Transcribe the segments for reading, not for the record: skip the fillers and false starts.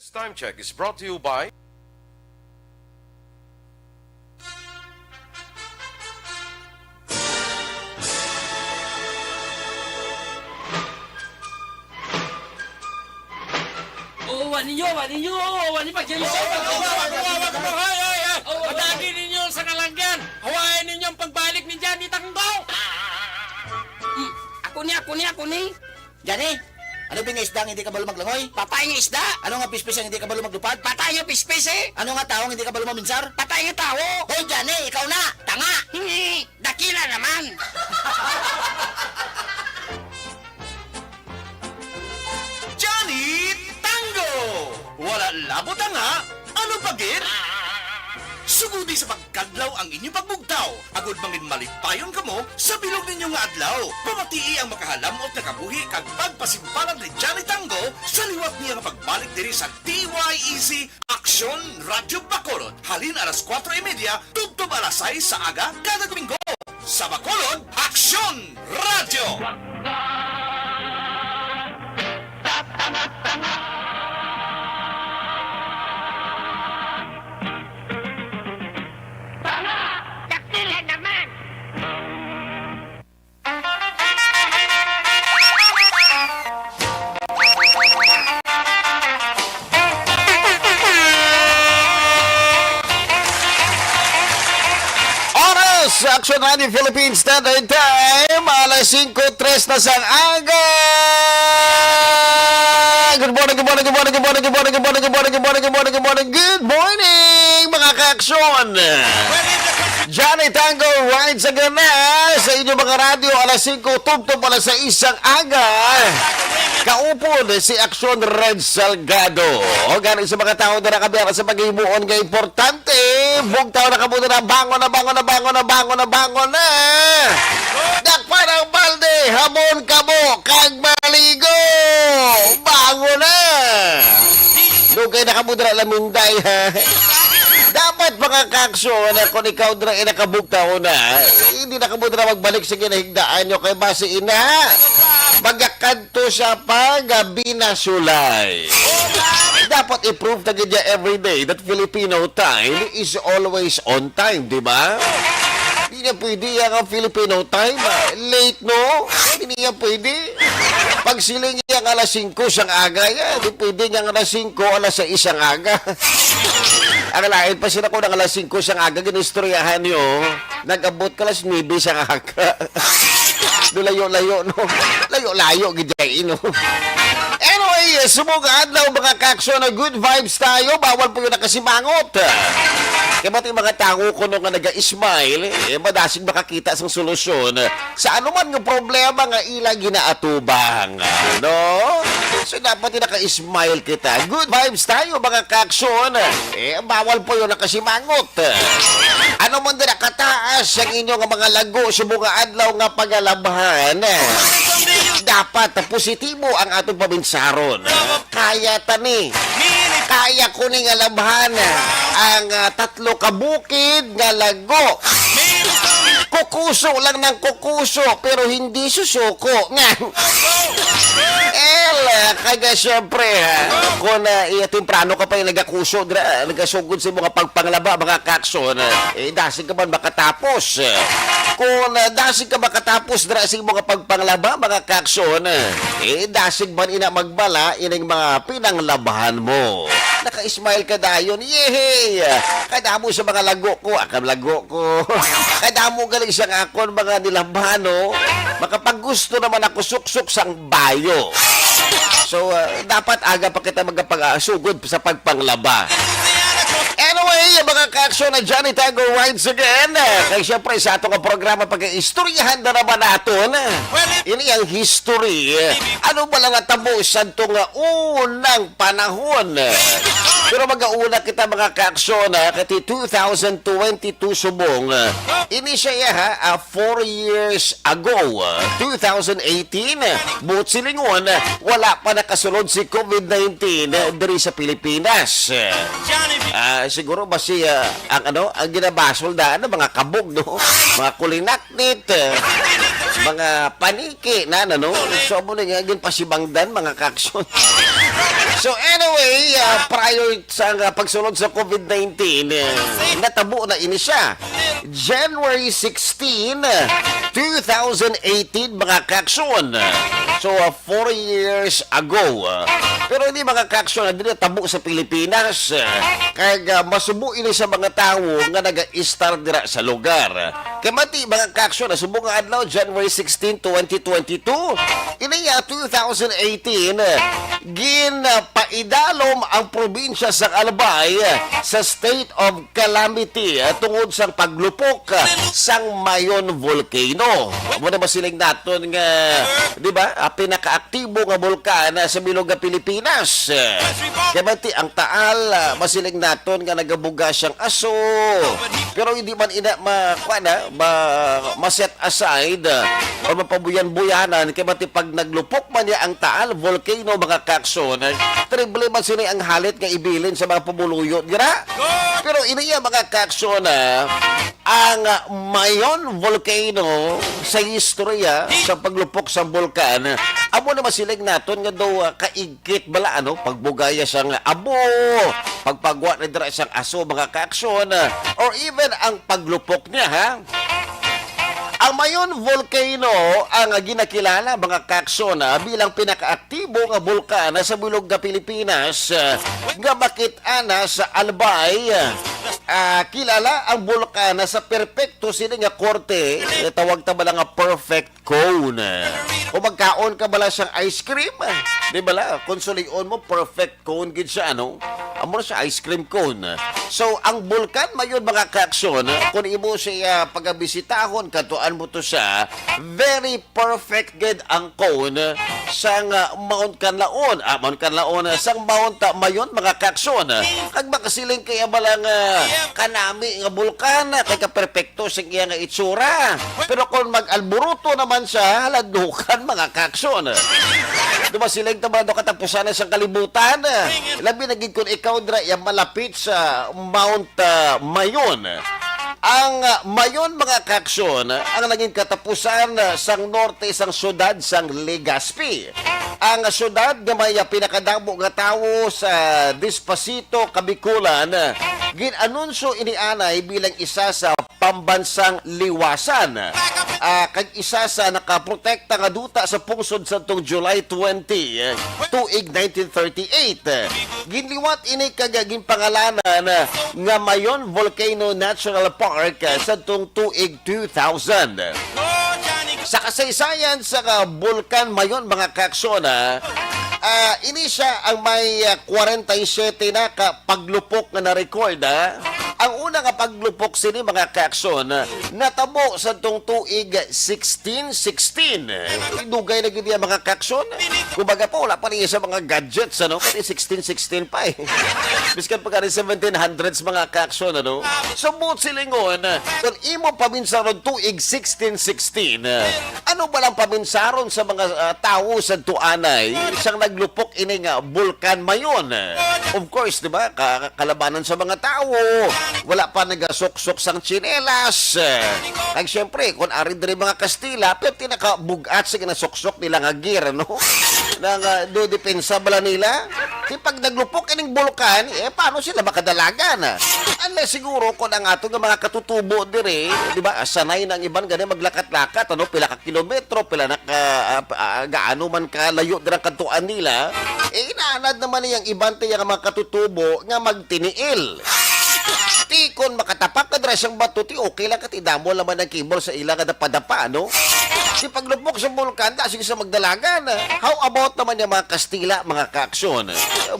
This time check is brought to you by Wag ninyo pagkilos. Madali ninyo sa kalanggan. Hawain ninyo ang pagbalik ni Johnny Tangbo. Ako ni. Jani, ano ba nga isda ang hindi ka balo maglangoy? Patay nga isda. Ano nga pispis ang hindi ka balo maglupad? Patay nga pispis eh. Ano nga tao ang hindi ka balo maminsar? Patay nga tao. Hoy Jani, ikaw na. Tanga. Dakila naman. Johnny Tango! Wala labot nga, ano pagit? Sugudi sa pagkadlaw ang inyong pagbugtaw. Agod mangin malipayon kamo sa bilog ninyo nga adlaw. Pamatii ang makahalamot na kabuhi kag pagpasimpalan ni Johnny Tango sa liwat niya nga pagbalik diri sa DYEC Action Radio Bacolod. Halin alas 4:30, tugtog alas 6 sa aga kada Domingo. Sa Bacolod, Action Radio! Dakila naman. Oras sa Action Radio Philippines Standard Time, alas 5:03 na sa aga. Good morning, mga ka-aksyon. Johnny Tango rides again na sa inyong mga radyo alas 5, tugtog alas sa isang aga. Kaupon si Aksyon Red Salgado. O galing sa mga tao na nakabiyara sa pag-imuon nga importante. Buong tao na kabuto na bangon na. Dakpa ng balde, hamon kamo, kag maligo. Bangon na. Dugay na kabuto na laminday ha. Dapat mga kaksyon na kung ikaw na inakabugtaw na, hindi nakabuto na magbalik sa ginahigdaan nyo kay base ina. Magakanto siya pa gabi na sulay. Dapat i-prove na ganyan everyday that Filipino time is always on time, di ba? Hindi na pwede ang Filipino time. Late, no? Hindi niya pwede. Pag siling yang alas 5 siyang aga, yan. Hindi pwede niyang alas 5, alas 6 siyang aga. Ang lain pa sila ko ng alas 5 siyang aga, ginistoryahan nyo. Nag-abot ka alas 9 siyang aga. Layo-layo, no? Layo-layo, gidyain, no? Anyway, sumugaan daw mga kaksyon na good vibes tayo. Bawal po yun nakasimangot. Kaya ba't yung mga tao ko nung nag-smile, madasig makakita sa solusyon sa anuman ng problema nga ilang ginaatubang. No? So, dapat yung naka-smile kita. Good vibes tayo, mga kaksyon. Bawal po yun nakasimangot. Ano man din nakataas ang inyong mga lago sa mga adlaw nga pagalabhan. Dapat positibo ang atong paminsaron. Kaya tani. Kaya ko ning alabhan ang tatlo kabukid nga lago. Kukuso lang ng kukuso pero hindi susuko nga. Kaya syempre kung temprano ka pa yung nagakuso, nagasugod sa mga pagpanglaba, mga kakson, dasig ka man makatapos. Kung dasig ka makatapos sa mga pagpanglaba, mga kakson, dasig man ina magbala ining mga pinanglabahan mo. Naka-smile ka dayon, yehey! Kada mo sa mga lago ko, akam lago ko. Kada mo galing siyang akon mga nilambano, makapag gusto naman ako suksok sang bayo. So, dapat aga pa kita magpag-sugod sa pagpanglaba. Anyway, mga ka-aksyon na Johnny Tango rides again. Kaya siyempre sa atong programa pag-istoryahan na naman natin. Ini ang history. Ano ba lang tabo sa itong unang panahon? Pero mag-auna kita mga ka-aksyon kati 2022 subong. Ini siya 4 years ago. 2018, buot silingon, wala pa nakasunod si COVID-19 diri sa Pilipinas. Siguro ba siya ang ginabasol daan ng mga kabog, no? Mga kulinaknit, mga paniki na, no? So, mo na nga, yun pasibangdan, mga kaaksyon. So, anyway, prior sa pagsunod sa COVID-19, natabo na ini siya. January 16, 2018, mga kaaksyon. So, 4 years ago. Pero hindi mga kaaksyon, hindi natabo sa Pilipinas. Kaya masubo ini sa mga tao nga nag-start dira sa lugar. Kaya mati, mga kaaksyon, nasubo nga adlaw, January 16, 2022. Iniya, 2018, paidalom ang probinsya sa Albay sa state of calamity tungod sa paglupok sang Mayon volcano. Muna ba siling naton nga, di ba, pinakaaktibo nga bulkan sa bilog nga Pilipinas. Kaya mati, ang taal, masiling naton nga nagabuga siyang aso. Pero hindi man ma-set aside o mapabuyan-buyanan. Kaya mati, pag naglupok man niya ang taal volcano, mga kakson, triple man sila ang halit nga ibilin sa mga pumuluyot gira. Pero iniya mga kakson, ang Mayon volcano sa istorya sa paglupok sa bulkan, amo na masilig naton nga daw kaigkit bala pagbugaya siyang abo, pagpagwa na dira siyang aso, mga kakson, or even ang paglupok niya, ha? Ang Mayon volcano ang ginakilala, mga kakson, bilang pinakaaktibo nga bulkan sa bilog nga Pilipinas nga makit-ana sa Albay. Kilala ang bulkan sa perpekto sila nga korte, tawag ta bala nga perfect cone. O magkaon ka bala siyang ice cream, di bala, konsulion mo perfect cone gid siya, amo na siya ice cream cone. So ang bulkan Mayon, mga kakson, kung imo siya pagabisitahon katuan mo to siya, very perfect gid ang cone sang Mount Canlaon. Mount Canlaon sang Mount Mayon, mga kakson. Kag makasiling kaya balang kanami nga bulkan kay ka-perfecto sa iya nga itsura. Pero kung mag-alburuto naman siya, haladukan, mga kakson. Diba silang tabado katapusan na sa kalibutan? Labi naging kung ikaw dra yung malapit sa Mount Mayon. Ang Mayon, mga kakson, ang naging katapusan sang norte sang syudad sang Legazpi. Ang syudad na may pinakadamo nga tawo sa Despacito, Kabikulan, ginanunsyo inianay bilang isa sa pambansang liwasan. Kag isa sa nakaprotekta nga duta sa pungsod sa tong July 20, tuig 1938. Ginliwat ini kagaging pangalanan nga Mayon Volcano Natural Park sa tong tuig 2000. Sa kasaysayan sa bulkan Mayon, mga kakson, ini siya ang may 47 na paglupok na na-record. Ang una nga paglupok sini, mga kakson, natabo sa tong tuig 1616. Dugay na gini mga kakson. Kumbaga po, wala pa rin sa mga gadgets, kasi 1616 pa eh. Biskan pa ka rin 1700s, mga kakson, So, buot silingon, kung imo paminsaron tuig 1616, ano ba lang paminsaron sa mga tao sa tuanay isang naglupok ini nga bulkan Mayon? Of course, di ba? Kalabanan sa mga tao. Wala pa nagasok-sok sang tsinelas. Kag syempre, kung arin din mga Kastila, pero tinakabugat sa ginasok-sok nila nga gear, Nang do depensa bala nila. Di pag naglupok ining bulkan, paano sila makadalagan? Unless siguro kung ang ato nga mga katutubo dire, di ba? Sanay ng iban gani maglakat-lakat, pila ka kilometro, pila na gaano man ka layo dirang kantuan nila, inaanad naman niyang iban tiyang mga katutubo nga magtiniil. Ti kon makatapak ka dira siyang bato, ti okay lang ka, ti damo laman ng cable sa ila nga dapadapa, Si paglupok sa bulkan, sige sa magdalagan. How about naman yung mga Kastila, mga kaaksyon?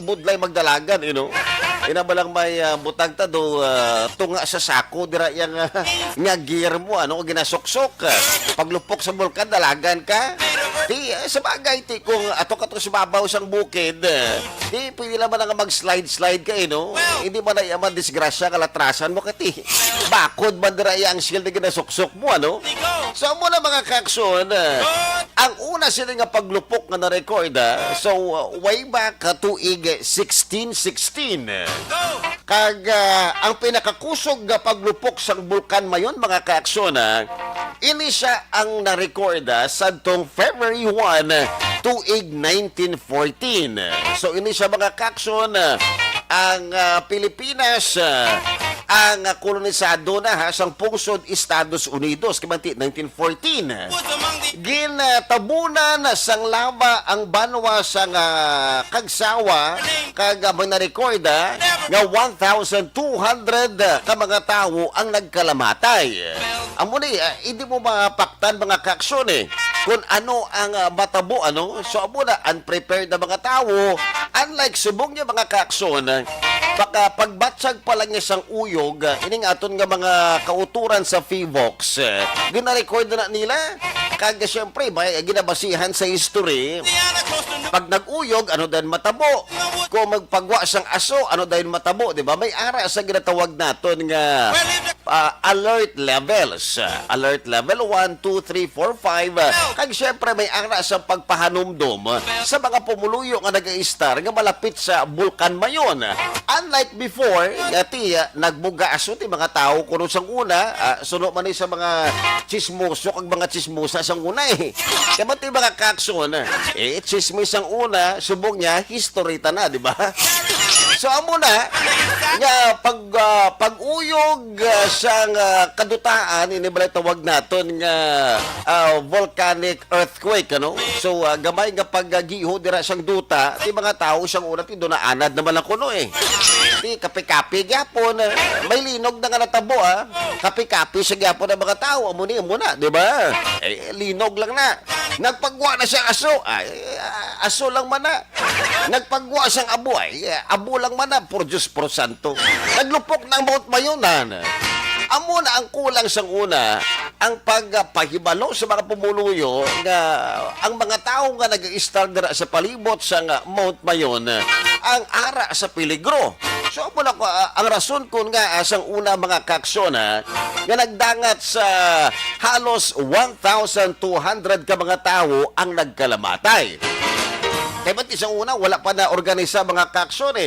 Budlay magdalagan, Inabalang may butang ta do tunga sa sako dira yang nga gear mo, ginasok-sok. Paglupok sa bulkan, dalagan ka. Di, sa bagay, ti, kung ato ka to sa babaw sang bukid, di, pwede naman nga mag-slide-slide ka, Hindi man na yaman disgrasya, kalatrasan mo, kati. Bakod man dira ang shield na ginasok-sok mo, So, muna mga kakson, ang una sila nga paglupok nga na-record, so, way back tuig 1616. Kag, ang pinakakusog nga paglupok sa bulkan Mayon, mga kakson, Ini siya ang na-record sa tong February 1, tuig 1914. So ini siya mga kaksyon, ang Pilipinas ang kolonisado na sang pungsod Estados Unidos kamanti 1914. Ginatabunan sang laba ang banwa sang kagsawa kag na-record nga 1,200 ka mga tao ang nagkalamatay. Amo ni hindi mo mapaktan mga kaksyon kung ano ang matabo ano. So amo na unprepared na mga tao, unlike subong niya mga kaksyon, baka pagbatsag pa lang niya sang uyog, ining aton nga mga kauturan sa FIVOX, gina-record na nila. Kag siyempre, ginabasihan sa history. Pag nag-uyog, ano dahil matabo? Kung magpagwa sang aso, ano dahil matabo? Diba? May ara sa ginatawag naton nga alert levels. Alert level 1, 2, 3, 4, 5. Kag siyempre, may ara sa pagpahanumdum sa mga pumuluyo nga nag-i-star nga malapit sa bulkan mayon. Unlike before, ngati nagbuga aso ti mga tao kuno sang una, suno man sa mga chismoso kag mga chismosa sang una Kaya ti mga kakson, chismis ang una, subong niya history ta na, di ba? So amo na nga pag-uyog sang kadutaan ini balay tawag naton nga volcanic earthquake ano. So gamay nga paggiho dira sang duta, ti mga tao sang una ti do na anad naman lang kuno Ti kape-kape gyapon. May linog na nga natabo Kape-kape sa gyapon ng mga tao. Amo na, di ba? Linog lang na. Nagpagwa na siyang aso. Aso lang man na. Nagpagwa siyang abo. Abo lang man na. Por Diyos, por Santo. Naglupok ng Mount Mayunan. Amo na ang kulang sang una, ang pagpahibalo sa mga pumuluyo nga ang mga tao nga nag-i-start dira sa palibot sang Mount Mayon ang ara sa peligro. So mo na ko ang rason kun nga sang una mga kaksyon nga nagdangat sa halos 1,200 ka mga tao ang nagkalamatay. Kaya ba't isang una, wala pa na organisa mga kaksyon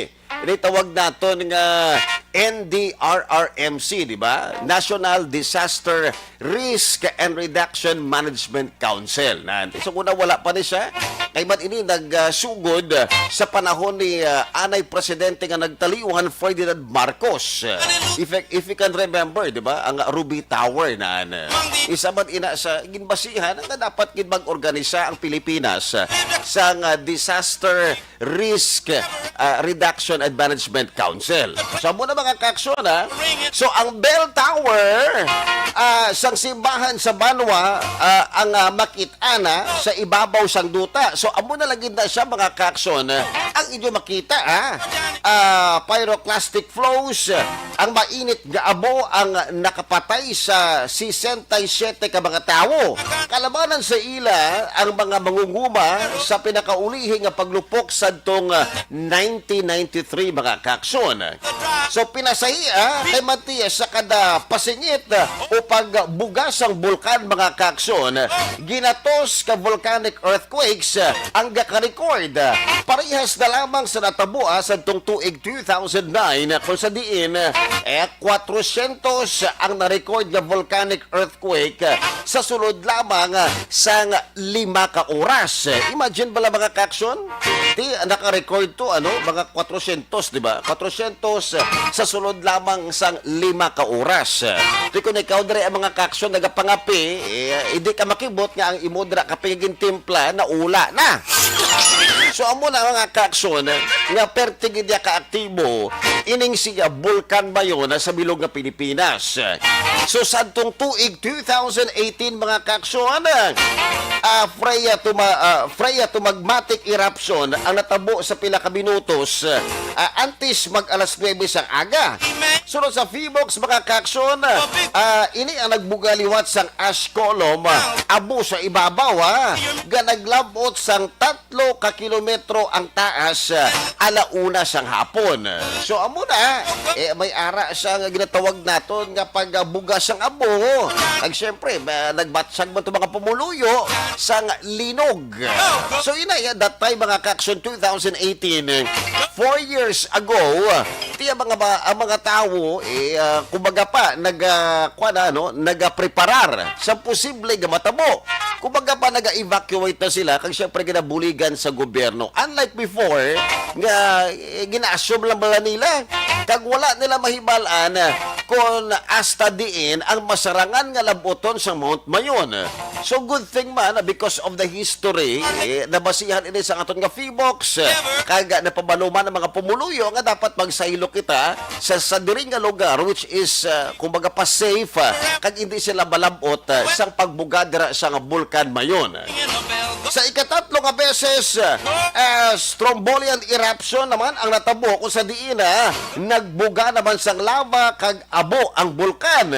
Ini tawag naton nga NDRRMC, di ba? National Disaster Risk and Reduction Management Council. So una wala pa ni siya. Kaya ba't ini nagsugod sa panahon ni anay presidente nga nagtaliwan Ferdinand Marcos. If you can remember, di ba? Ang Ruby Tower na isa man ina sa ginbasihan nga dapat mag-organisa ang Pilipinas sa Disaster Risk Reduction and Management Council. So muna mga kaksyon So ang Bell Tower sang simbahan sa Banwa ang makit-ana sa ibabaw sang duta. So amo na lagi na siya mga kaksyon ang inyo makita pyroclastic flows, ang mainit nga abo ang nakapatay sa 67 ka mga tao. Kalabanan sa ila ang mga mangunguma sa pinakaulihing nga paglupok sa tong 1993 mga kaksyon. So pinasahi kay Matiya sa kada pasingit o pagbugas ang bulkan mga kaksyon, ginatos ka volcanic earthquakes ang gaka-record. Parehas na lamang sa natabo sa tong tuig 2009 kung sa diin 400 ang na-record nga volcanic earthquake sa sulod lamang sang 5 ka oras. Imagine bala mga kaksyon? Ti naka-record to mga 400, di ba? 400 sa sulod lamang sang 5 ka oras. Di kung ikaw dere ang mga kaksyon nagapangapi, hindi ka makibot nga ang imodra kapigin timpla na ula na. So amo na mga kaksyon nga pertigid ya kaaktibo ining siya bulkan Mayon sa bilog nga Pilipinas. So sadtong tuig 2018 mga kaksyon, Freya tumagmatic eruption ang natabo sa pila ka minutos antes mag alas 9 sang aga. Sunod sa FIVOX mga kaksyon, ini ang nagbugaliwat sang ash column abo sa ibabaw ga naglabot sang 3 ka kilometro ang taas alauna sang hapon. So amo na may ara sa ginatawag naton nga pagbuga nagbuga siyang abo. Ang siyempre, nagbatsag mo itong mga pumuluyo sang linog. So inaya, that time mga kaksyon 2018, 4 years ago, tiya ang mga tao, kumbaga pa, nagapreparar sa posible nga matabo. Kumbaga pa, nag-evacuate na sila kag siyempre ginabuligan sa gobyerno. Unlike before, nga gina-assume lang bala nila, kag wala nila mahibalaan kung hasta diin ang masarangan nga laboton sa Mount Mayon. So good thing man, because of the history, nabasihan ini sa aton nga Feebox, kag napabaluman ang mga pumuluyo nga dapat magsaylo kita sa diri nga lugar which is kumbaga pa safe, kag hindi sila balabot sa pagbuga dira sa nga Bulkan Mayon. Sa ikatatlo nga beses, strombolian eruption naman ang natabo kung sa diina nagbuga naman sang lava kag abo ang bulkan.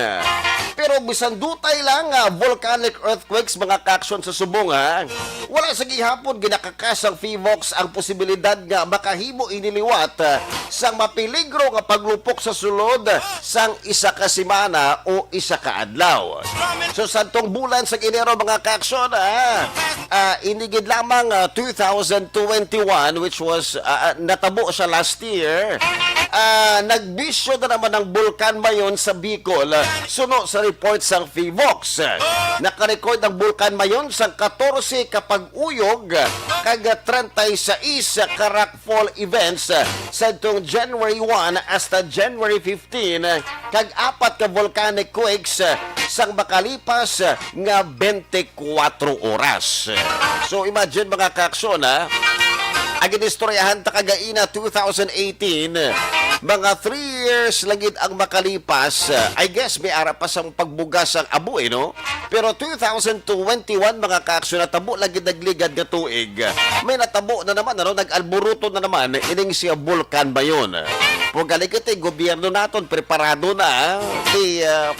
Pero bisan dutay lang volcanic earthquakes mga kaksyon sa subong wala sa gihapon ginakakas ang Feebox ang posibilidad nga makahimo iniliwat sang mapiligro nga paglupok sa sulod sang isa ka semana o isa ka adlaw. So sa tong bulan sa Enero mga kaksyon inigid lamang 2021 which was natabo sa last year. Nagbisyo na naman ang Bulkan Mayon sa Bicol suno sa report sang Feebox. Nakarecord ang Bulkan Mayon sa 14 kapag uyog kag 36 ka rockfall events sa itong January 1 hasta January 15 kag 4 ka volcanic quakes sang makalipas nga 24 oras. So imagine mga kaksyon ang ginistoryahan ta kagaina 2018 mga 3 years lagid ang makalipas. I guess may ara pa sang pagbugas ang abo no? Pero 2021 mga kaksyon natabo lagid nagligad nga tuig. May natabo na naman nag-alburuto na naman ining siya Bulkan Mayon. Kung galikit gobyerno naton preparado na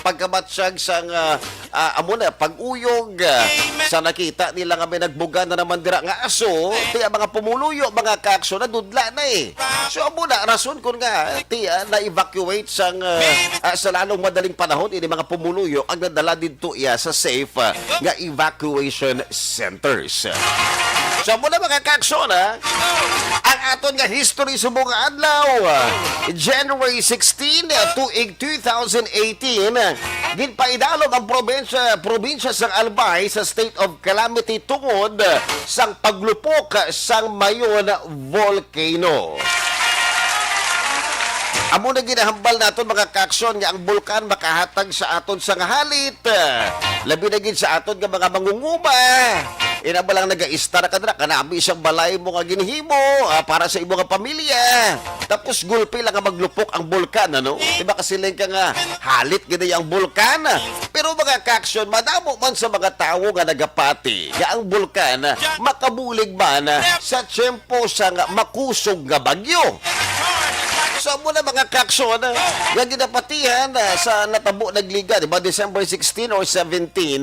pagkamatsyag sang amo na pag-uyog sa nakita nila nga may nagbuga na naman dira nga aso tiya mga pumuluyo mga kaksyon na dudla na so amo na rason kun nga tiya na-evacuate sang sa lalong madaling panahon ini mga pumuluyo ang nadala dito iya sa safe nga evacuation centers. So amo na mga kaksyon ang aton nga history sa mga adlaw. January 16 tuig 2018 ginpaidalog ang probinsya sang Albay sa state of calamity tungod sang paglupok sang Mayon volcano. Amo na ginahambal naton mga kaksyon nga ang bulkan makahatag sa aton sang halit. Labi na gid sa aton nga mga mangunguma. Inaba lang nag-aista na kadra kanabi isang balay mo nga ginhimo para sa imong pamilya. Tapos gulpi lang nga maglupok ang bulkan Diba kasi lang ka nga halit gid ang bulkan. Pero mga kaksyon madamo man sa mga tawo nga nagapati nga ang bulkan makabulig man sa tiyempo sang makusog nga bagyo. So muna mga kaksyon nga ginapatihan sa natabo nagliga diba December 16 or 17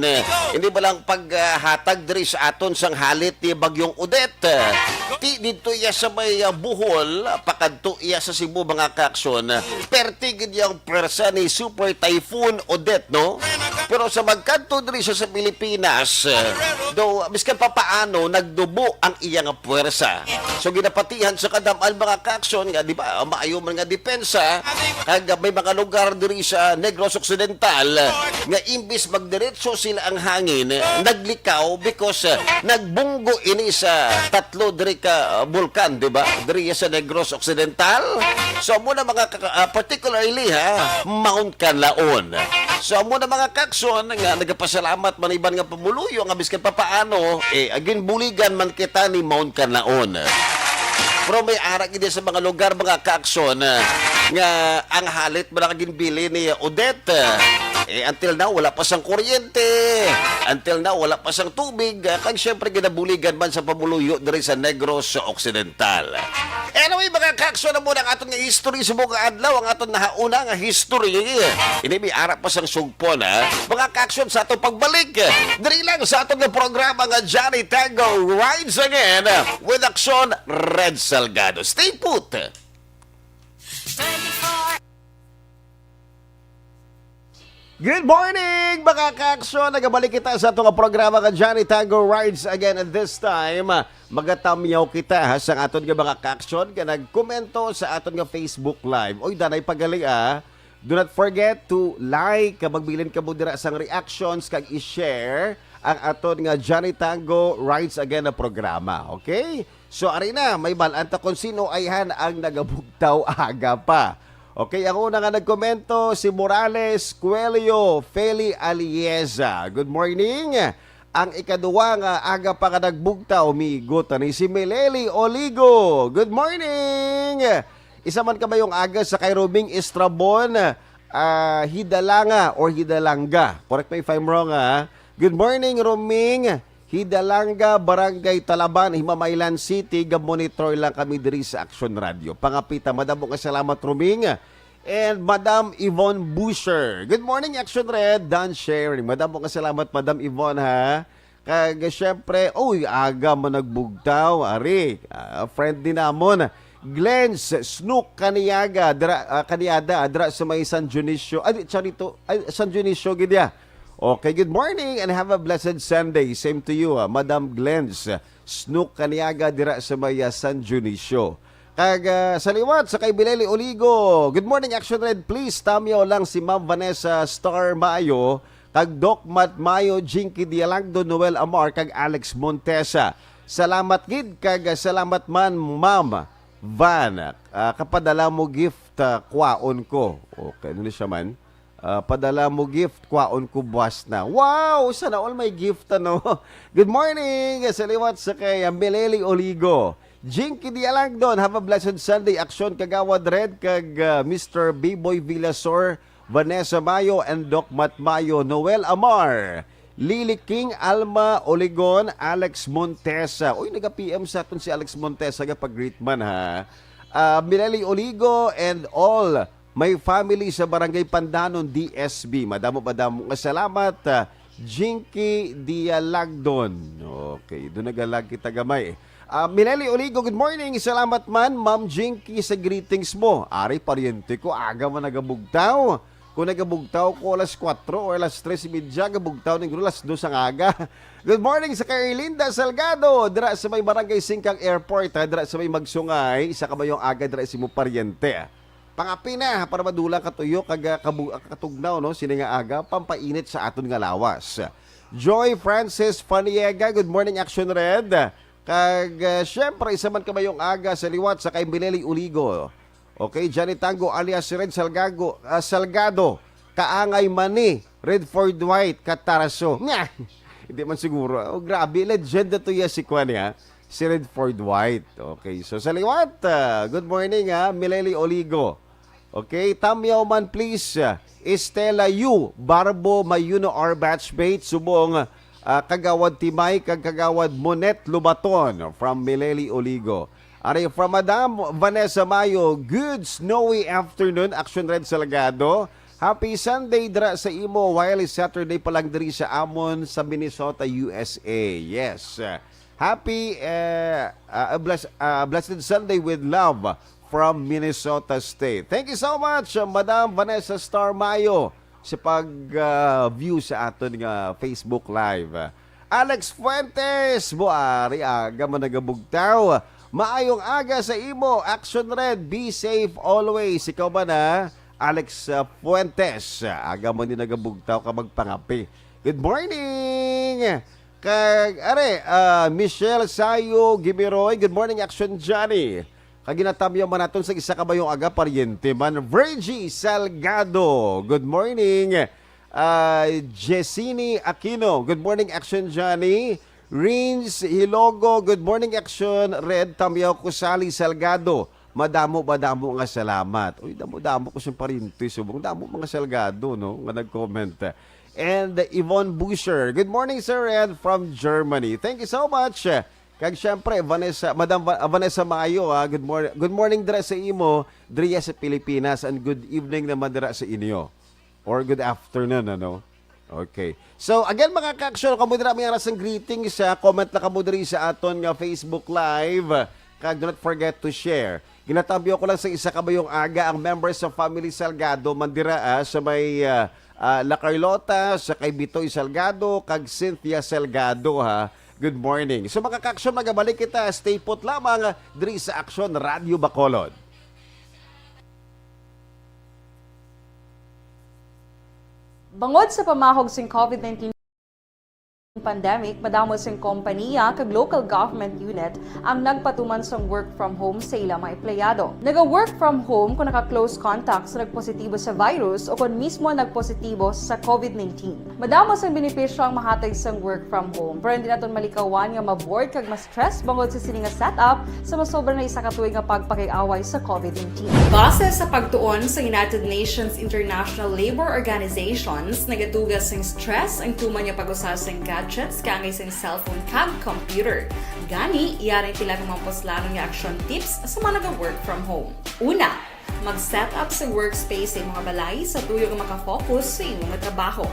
hindi ba lang paghatag diri sa aton sang halit ni bagyong Odette dito iya sa may Bohol pakadto iya sa Cebu mga kaksyon pertigid yung pwersa ni Super Typhoon Odette pero sa magkanto diri sa Pilipinas do miskan pa paano nagdubo ang iyang pwersa so ginapatihan sa kadamal mga kaksyon nga di ba maayo man nga depensa kag may mga lugar diri sa Negros Occidental nga imbis magdiretso sila ang hangin naglikaw because nagbunggo ini sa tatlo diri ka bulkan di ba diri sa Negros Occidental so muna mga particularly Mount Canlaon so muna mga kaksyon nga nagapasalamat man iban nga pamuluyo nga biskan pa paano agin buligan man kita ni Mount Canlaon. Pero may arak din sa mga lugar, mga kaaksyon, nga ang halit mo na ginbili ni Odette. Until now, wala pa sang kuryente. Until now, wala pa sang tubig. Kag siyempre, ginabuligan man sa pamuluyo diri sa Negros Occidental. Anyway, mga kaaksyon na muna ang aton nga history sa mga adlaw, ang aton nahauna nga history. Ini may arak pa sang sugpon, Mga kaaksyon sa atong pagbalik. Diri lang sa atong programa nga Johnny Tango Rides Again with Action Red Salgado. Stay put! 24 Good morning, mga ka-aksyon. Nagabalik kita sa itong programa ka Johnny Tango Rides again at this time. Magatamyaw kita ha, sa aton nga mga ka-aksyon ka nagkomento sa aton nga Facebook Live. Oy, danay pagaling Do not forget to like, magbilin ka mo dira sang reactions, kag i-share ang aton nga Johnny Tango Rides again na programa. Okay? So, ari na, may balanta kung sino ayhan ang nagabugtaw aga pa. Okay, ako na nga nagkomento, si Morales Coelho Feli Alieza. Good morning. Ang ikaduwa nga aga pa ka nagbugtaw, migot ni si Meleli Oligo. Good morning. Isa man ka ba yung aga sa kay Robing Estrabon, Hidalanga or Hidalanga. Correct me if I'm wrong Good morning, Roming. Hidalanga, Barangay Talaban, Himamaylan City. Monitor lang kami diri sa Action Radio. Pangapita, madam mo salamat, Roming. And Madam Yvonne Busher. Good morning, Action Red. Dan sharing. Madam mo salamat, Madam Yvonne, ha. Kag syempre, aga mo nagbugtaw. Ari, friend din namon. Glens Snook Kaniyaga, Kaniyada, adra sa may San Dionisio. San Dionisio, gidya. Okay, good morning and have a blessed Sunday. Same to you, Madam Glens Snook Kaniaga dira sa may San Dionisio. Kag sa liwat sa kay Bileli Oligo. Good morning, Action Red. Please tamyaw lang si Ma'am Vanessa Star Mayo, kag Doc Matt Mayo, Jinky Dialagdo, Noel Amar, kag Alex Montesa. Salamat gid kag salamat man, Ma'am Van. Kapadala mo gift kwaon ko. Okay, ano siya man? Padala mo gift, kwaon ko buwas na. Wow! Sana all may gift, ano? Good morning! Sa liwat sa kay Meleli Oligo. Jinky Dialagdon, have a blessed Sunday. Aksyon Kagawad Red, kag Mr. B-Boy Villasor, Vanessa Mayo, and Doc Matt Mayo, Noel Amar, Lily King, Alma Oligon, Alex Montesa. Uy, naga-PM sa aton si Alex Montesa, kapag-greet man, ha? Meleli Oligo, and all may family sa Barangay Pandanon, DSB. Madamo nga salamat, Jinky Dialagdon. Okay, doon nagalag kita gamay. Mileli Oligo, good morning. Salamat man, Ma'am Jinky, sa greetings mo. Ari, pariente ko, aga man nagabugtaw. Kung nagabugtaw ko alas 4 o alas 3:30, gabugtaw ng alas 2 ang aga. Good morning sa kay Linda Salgado. Dira sa may Barangay Singkang Airport, dira sa may Magsungay. Isa ka ba yung aga dira si mo pariente. Pangapi na, para madulang katuyo, katugnaw, no? Sino nga aga, pampainit sa aton nga lawas. Joy Francis Faniega, good morning, Action Red. Kag, syempre, isa man ka ba yung aga sa liwat sa kay Mileli Uligo. Okay, Johnny Tango alias Red Salgado, Kaangay Mani, Redford White, Kataraso. Nga, hindi man siguro. Grabe, legend na to si Kwan, si Redford White. Okay, so sa liwat, good morning, Mileli Oligo. Okay, tamyaw man please, Estela Yu, Barbo Mayuno our batchmate, subong Kagawad Timay, Kagawad Monet Lubaton from Mileli Oligo. Ari, from Madam Vanessa Mayo, good snowy afternoon, Action Red Salgado. Happy Sunday dra sa imo, while Saturday pa lang diri sa Amon sa Minnesota, USA. Yes. Happy blessed Sunday with love from Minnesota State. Thank you so much, Madam Vanessa Star Mayo, sa pag-view sa aton nga Facebook Live. Alex Fuentes, buari aga man nagabugtaw. Maayong aga sa imo, Action Red, be safe always. Ikaw ba na, Alex Fuentes? Aga mo din nagabugtaw ka magpangapi. Good morning! Kag, Michelle Sayo Gimiroy, good morning, Action Johnny. Kaginatamyo man natin sa isa kabayong aga, pariente man. Virgie Salgado, good morning. Jessini Aquino, good morning, Action Johnny. Rins Hilogo, good morning, Action Red. Tamyaw Kusali Salgado, madamo nga salamat. Uy, damo ko siyang pariente. Subong damo mga Salgado, no? Nga nag-comment. And Yvonne Busher, good morning, Sir Red, from Germany. Thank you so much. Kag syempre, Madam Vanessa Mayo, good morning dira sa imo, dira sa Pilipinas, and good evening naman dira sa inyo. Or good afternoon, ano? Okay. So, again, mga ka-action, kamo dira may arasang greetings, comment na kamo diri sa aton nga Facebook Live. Kag do not forget to share. Ginatabyo ko lang sa isa kabayong aga ang members of Family Salgado mandira sa may La Carlota, sa kay Bitoy Salgado, kag Cynthia Salgado ha. Good morning. So mga ka-aksyon, magabalik kita. Stay put lamang diri sa Aksyon Radio Bacolod. Bangod sa pamahog sing COVID-19 pandemic, madamo sing kompanya kag local government unit ang nagpatuman sang work from home sa ilang mga empleyado. Naga-work from home kung naka-close contact sa nagpositibo sa virus o kung mismo nagpositibo sa COVID-19. Madamo sang benepisyo ang mahatag sang work from home, pero hindi naton malikawan nga ma-bored kag ma-stress bangod sa sini nga setup sa masobra na isa ka tuig nga pagpakiaway sa COVID-19. Base sa pagtuon sa United Nations International Labour Organizations, nagatugas sing stress ang tuman nga pag-usas sing gadgets kangay sa cellphone kag computer. Gani, iyaring pila ng mga poslanong nga action tips sa mga nag-work from home. Una, mag-set up sa workspace sa mga balay sa tuyo nga makafocus sa imong mga trabaho.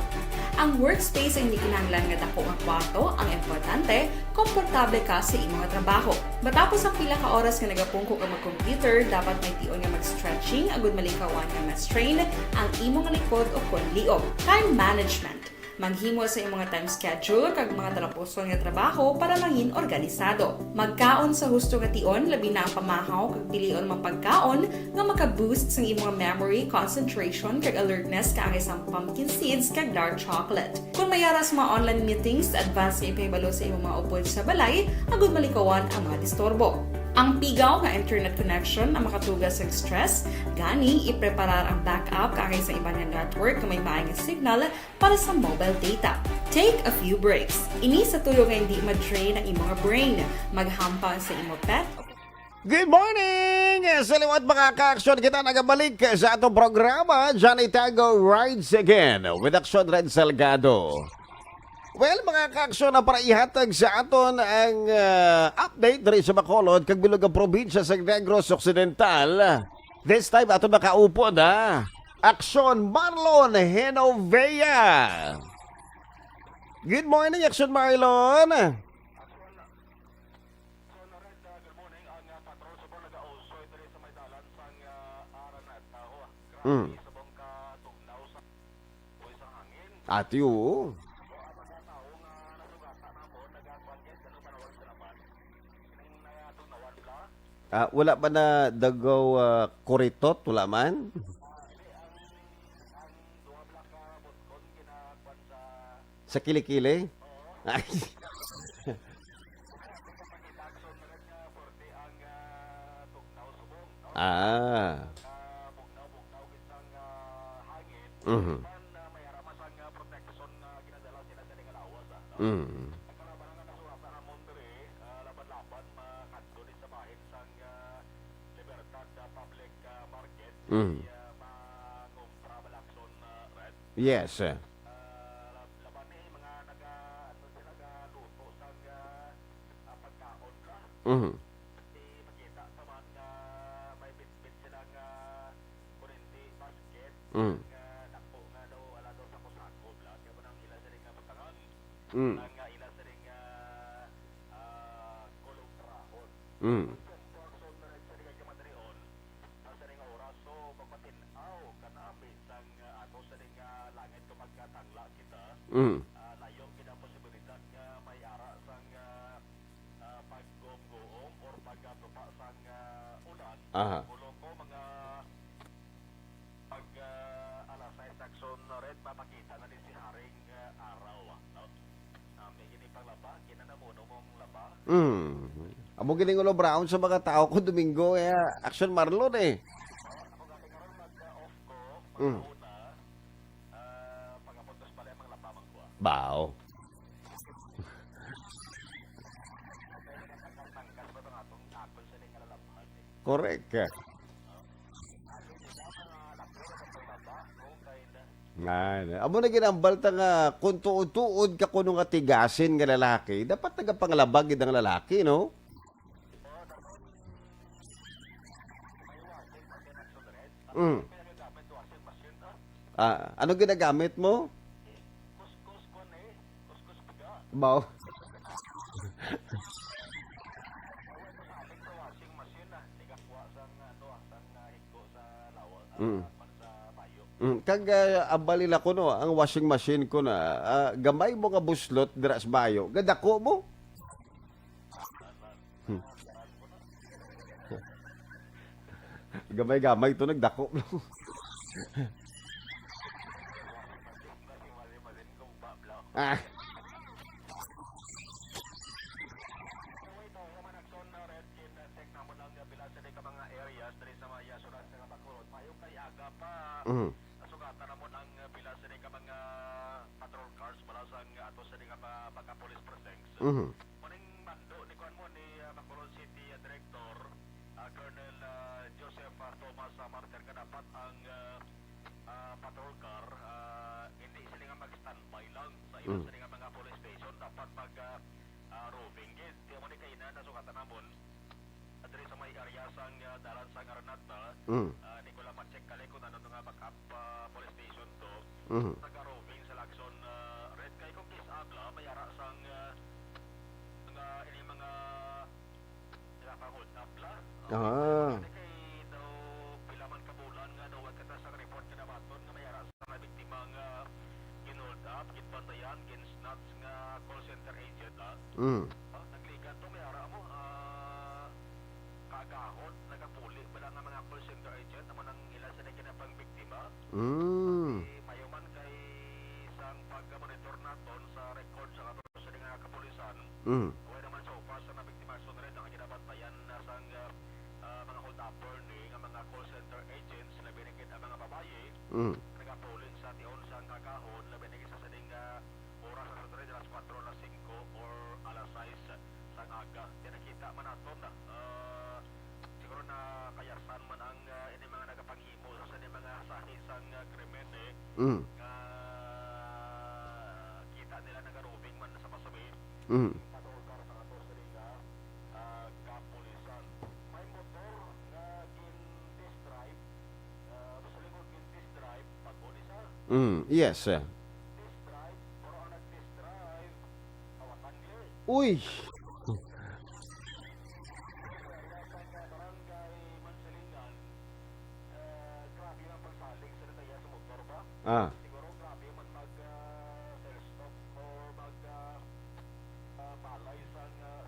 Ang workspace ay hindi kinahanglan nga dako nga kwarto, ang importante, komportable ka sa imong mga trabaho. Matapos ang pila ka oras nga nagapungko ka mag-computer, dapat may tion nga mag-stretching agud malikawan nga ma-strain ang imong likod o konliog. Time management. Maghimo sa imong time schedule kag mga talapuson nga trabaho para mangin organisado. Magkaon sa husto nga tion, labi na ang pamahaw kag pilion mang pagkaon nga maka-boost sa imong memory, concentration kag alertness kaangay sang pumpkin seeds kag dark chocolate. Kung mayaras mga online meetings, advance nga ipahibalo sa imong mga upod sa balay, agud malikawan ang mga disturbo. Ang pigaw nga internet connection ang makatugas sa stress, gani ipreparar ang backup kaangay sa iba nga network nga may maayong signal para sa mobile data. Take a few breaks. Ini sa tuyo nga hindi ma-drain ang imong brain. Maghampang sa imong pet. Good morning! Sa liwat mga ka-aksyon, kita nagabalik sa atong programa, Johnny Tango Rides Again with Aksyon Red Salgado. Well, mga ka-aksyon na para ihatag sa aton ang update rin sa Bacolod, kag bilog ang probinsya sa Negros Occidental. This time, aton makaupo na Aksyon Marlon Henovea. Good morning, Aksyon Marlon. Ati oo. Wala ba na dagaw kuritot? Wala man? Sa kilikili? Ay. Mhm. Mhm. Mm. Yes. Mm. Mm. Mm. Mm. Mm. Aha. Mm. Amo gining ulo brown sa mga tao ko Domingo Aksyon Marlon eh. Mm. Bao. Correct. Amo na ginambal ta nga kung tuod-tuod ka kuno nga tigasin nga lalaki, dapat nagapanglabag gid ang lalaki, no? Mm. Ano ginagamit mo? Bao. Mm. Kag abalin ako no, ang washing machine ko na gamay mo nga buslot dira sa bayo. Gadako mo. Gamay-gamay to nagdako. ah. Mm. Sugatan na mo ng pila sa ka mga patrol cars para sa ato sa nga pagka-police precincts. Mhm. Muning mando ni kuan mo ni Bacolod City Director Colonel Joseph Thomas Martir ka dapat ang patrol car hindi sila nga mag-standby lang sa ilang sa nga mga police station dapat mag roving gid. Di mo ni kay na sugatan namon adre sa may area sang dalan sa Aranat na Mm. di ko lang ma-check kali kung ano nga backup police station to. Mhm. Taga-roving sa Lacson Red kay kung kis agla mayara sang mga ini mga hold up la. Ah. Kay daw pila man ka bulan nga daw kata sa report kada baton nga mayara sa mga biktima nga gin-hold up, gin-bantayan, gin-snatch nga call center agent la. Mm. Nagligan to mayara mo kagahon nagapuli wala nga mga call center agent naman ang ilan sa kinapang biktima. Mm. Mayuman kay isang pag-monitor naton sa record sa sa nga kapulisan. Mm. Huwag naman sa upas sa nabiktima sunod ang ginabantayan na sang mga hold-upper ni nga mga call center agents labi na ang mga babae Mm. nagapuling sa tion sa kakahon labi na sa sading oras sa sunod alas 4 alas 5 or alas 6 sa aga. Yan nakita man naton na siguro na kayasan man ang ini mga nagapanghimo sa ni mga sahi sang krimen Mm. kita nila nag-roving man sa pasabi Mm. patrol car sa ato sa liga kapulisan may motor nga gin-test drive sa likod gin-test drive pag-uli sa Mm. Yes. test drive pero ang nag-test drive awatan gali Uy. barangay Mansalingan grabe ang pagsalig sa nataya sa motor ba Ah. siguro grabe man mag sell stop or mag palay sa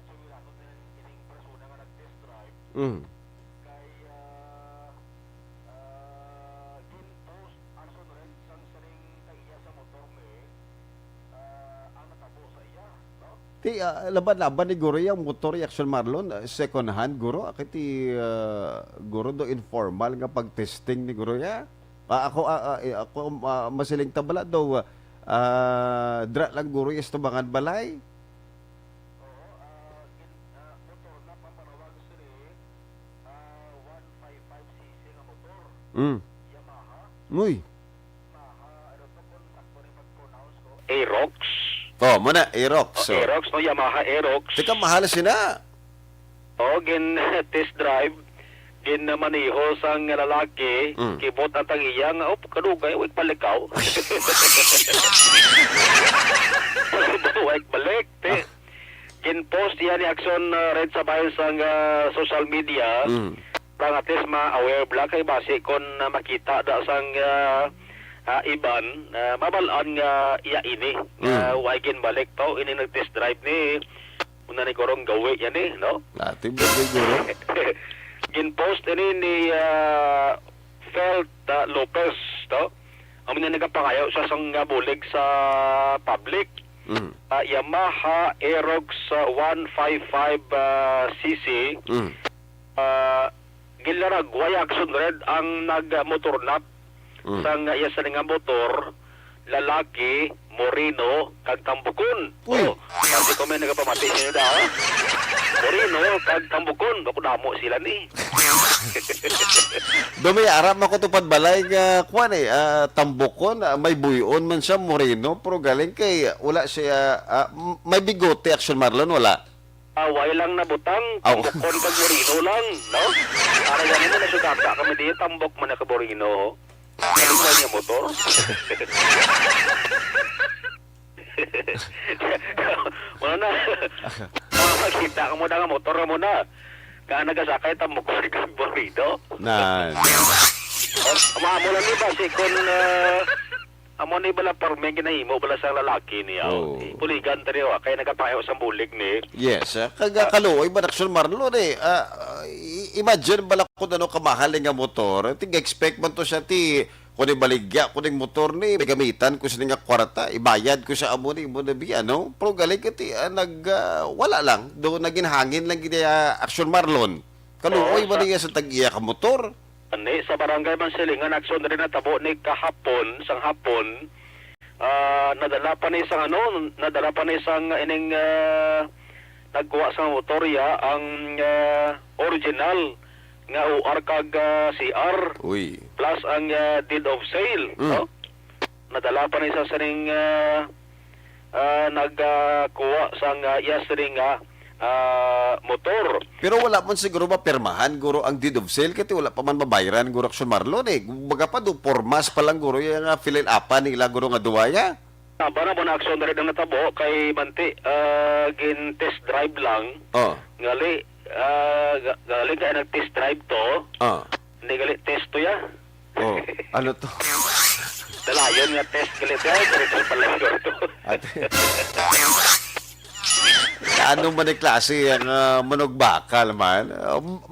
sumilanon ng ining persona nga nag-test drive Mm. kay gin-post ang sunod sang saring kaiya sa motor ni ang natabo sa iya no? Ti laban-laban ni guro yung motor Action Marlon second hand guro akiti guro do informal nga pag-testing ni guro ya. Ako masiling tabala do dra lang guro yes tubangan balay. Oo, motor na pampanawag sa ni 155cc nga motor Mm. Yamaha Uy. ano to kung sakto rin pag-pronounce ko Aerox. Oh, muna Aerox. So. Aerox no Yamaha Aerox. Tika mahal sina. O gin test drive gin maniho sang lalaki Mm. kibot ang tangiya nga kadugay wag palikaw. Wag balik te. Gin post yan ni Action Red sa bayan sang social media. Mm. Para at least ma-aware bla kay base kon makita da sang iban mabalaan nga iya ini nga wag gin balik to ini nag test drive ni una ni korong gawi yan no. Dati ba guro? Gin-post ini ni Felt Lopez, to? Ang mga nagapangayaw sa sang bulig sa public. Mm. Yamaha Aerox 155cc. Mm. Gilaragway Action Red ang nagmotornap sang iya sa nga motor lalaki Moreno kag Tambukon. Uy. Kasi kung may nagapamati siya da. Moreno kag Tambukon, ako damo sila ni. Dumay arap ako tupad balay nga kuan tambokon may buyon man siya Moreno pero galing kay wala siya may bigote Action Marlon wala. Away lang na butang, Aw. Tambukon kag Moreno lang, no? Para yan mo nasugata kami di tambok man ka Moreno. Ano ba niya motor? Wala na. Makakita ka mo na nga motor mo na. Kaya nagasakay tambok kag Moreno. Na. O Amo lang ni ba si kun amo ni bala parme ginahimo bala sa lalaki niya. Oh. Puligan tari wa kay nagapayo sa bulig ni. Yes, kaga kaluoy ba Action Marlon eh. Imagine bala ko ano kamahal nga motor. Tig-expect man to siya ti kuning baligya, kuning motor ni gamitan ko sa nga kwarta, ibayad ko sa amo ni mo na bi ano. Pero galing kati wala lang do naging hangin lang gid Action Marlon. Kaluoy ba niya sa tag-iya ka motor? Ani sa barangay Mansilingan aksyon rin natabo ni kahapon sang hapon. Nadala pa ni isang ining nagkuha sa motorya ang original nga UR kag CR Uy. plus ang deed of sale, no? Nadala pa ni sa saning nagkuha sang yasring motor. Pero wala man siguro mapirmahan guro ang deed of sale kasi wala pa man mabayaran guro Action Marlon eh. Baga pa do formas pa lang guro yung fill in upan nila guro nga duwaya. Para mo na aksyon na rin ang natabo kay Manti, gin test drive lang. Oh. Gali kaya nag-test drive to. Oh. Hindi gali test to ya. Oh. Ano to? Dalayon nga test gali to. Diretso pala yun to. Ano man yung klase ang manog bakal man?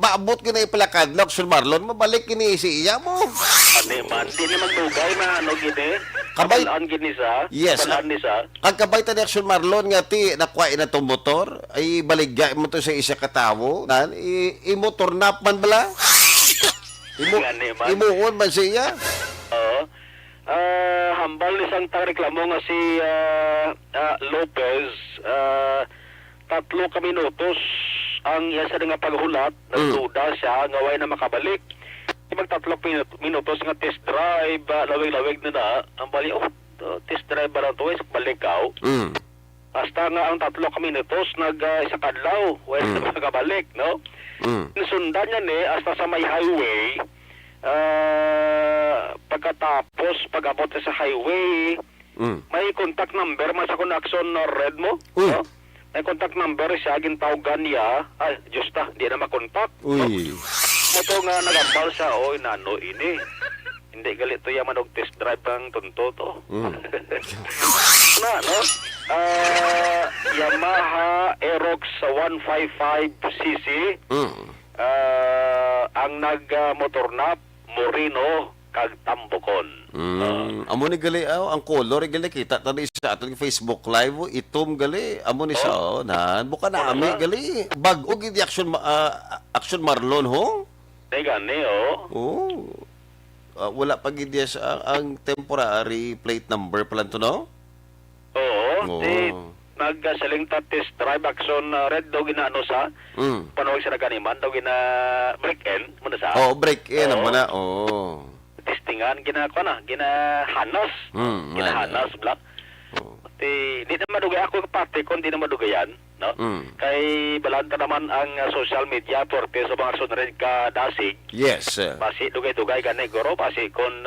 Maabot ka na ipalakad na Action Marlon, mabalik kini si iya mo. Ani man, di na magdugay na ano gini. Kabay- Kabalaan gini sa. Yes. Kabalaan ni sa. Kagkabay ta ni Action Marlon nga ti nakuha na tong motor, ay baligya mo to sa isa katawo, nan i-motor nap man bala. Ngani man. Imuon man siya. Oo. Hambal isang reklamo nga si Lopez. 3 ka minutos ang iya sa nga paghulat. Nagduda siya nga way na makabalik. Mag 3 minutos nga test drive, lawig-lawig na ang bali, test drive ba lang to, balik ka. Hasta nga ang 3 ka minutos isa kadlaw, way na makabalik, no? Sundan niya ni hasta sa may highway. Pagkatapos pag-abot sa highway, may contact number man sa connection na red mo, no? May contact number siya gintawagan niya. Ay, Diyos ta, di na makontak. Uy. Moto nga nagambal siya, oy nano ini. Hindi galit to yaman og test drive ang tunto to. Na, no? Yamaha Aerox 155cc. Ang nag-motor na Moreno kag Tambokon. Amo ni gali ang color gali kita tadi sa atong Facebook live itom gali amo ni sa nan buka na ami gali bag-o gid Action Marlon ho. Di gani, Oh. Wala pa gid sa ang temporary plate number pala to no? Oo. Di nagsaling ta test drive action red daw ginaano sa panawag sa naganiman daw gina break in mo na sa. Oh, break in amo na. Oh. Testingan ginahanas. Ginahanas black. Di na madugay ako kapate kung di na madugayan, no? Kay balanta naman ang social media porte sa mga sunred ka dasig. Yes. Basi dugay-dugay gani goro basi kon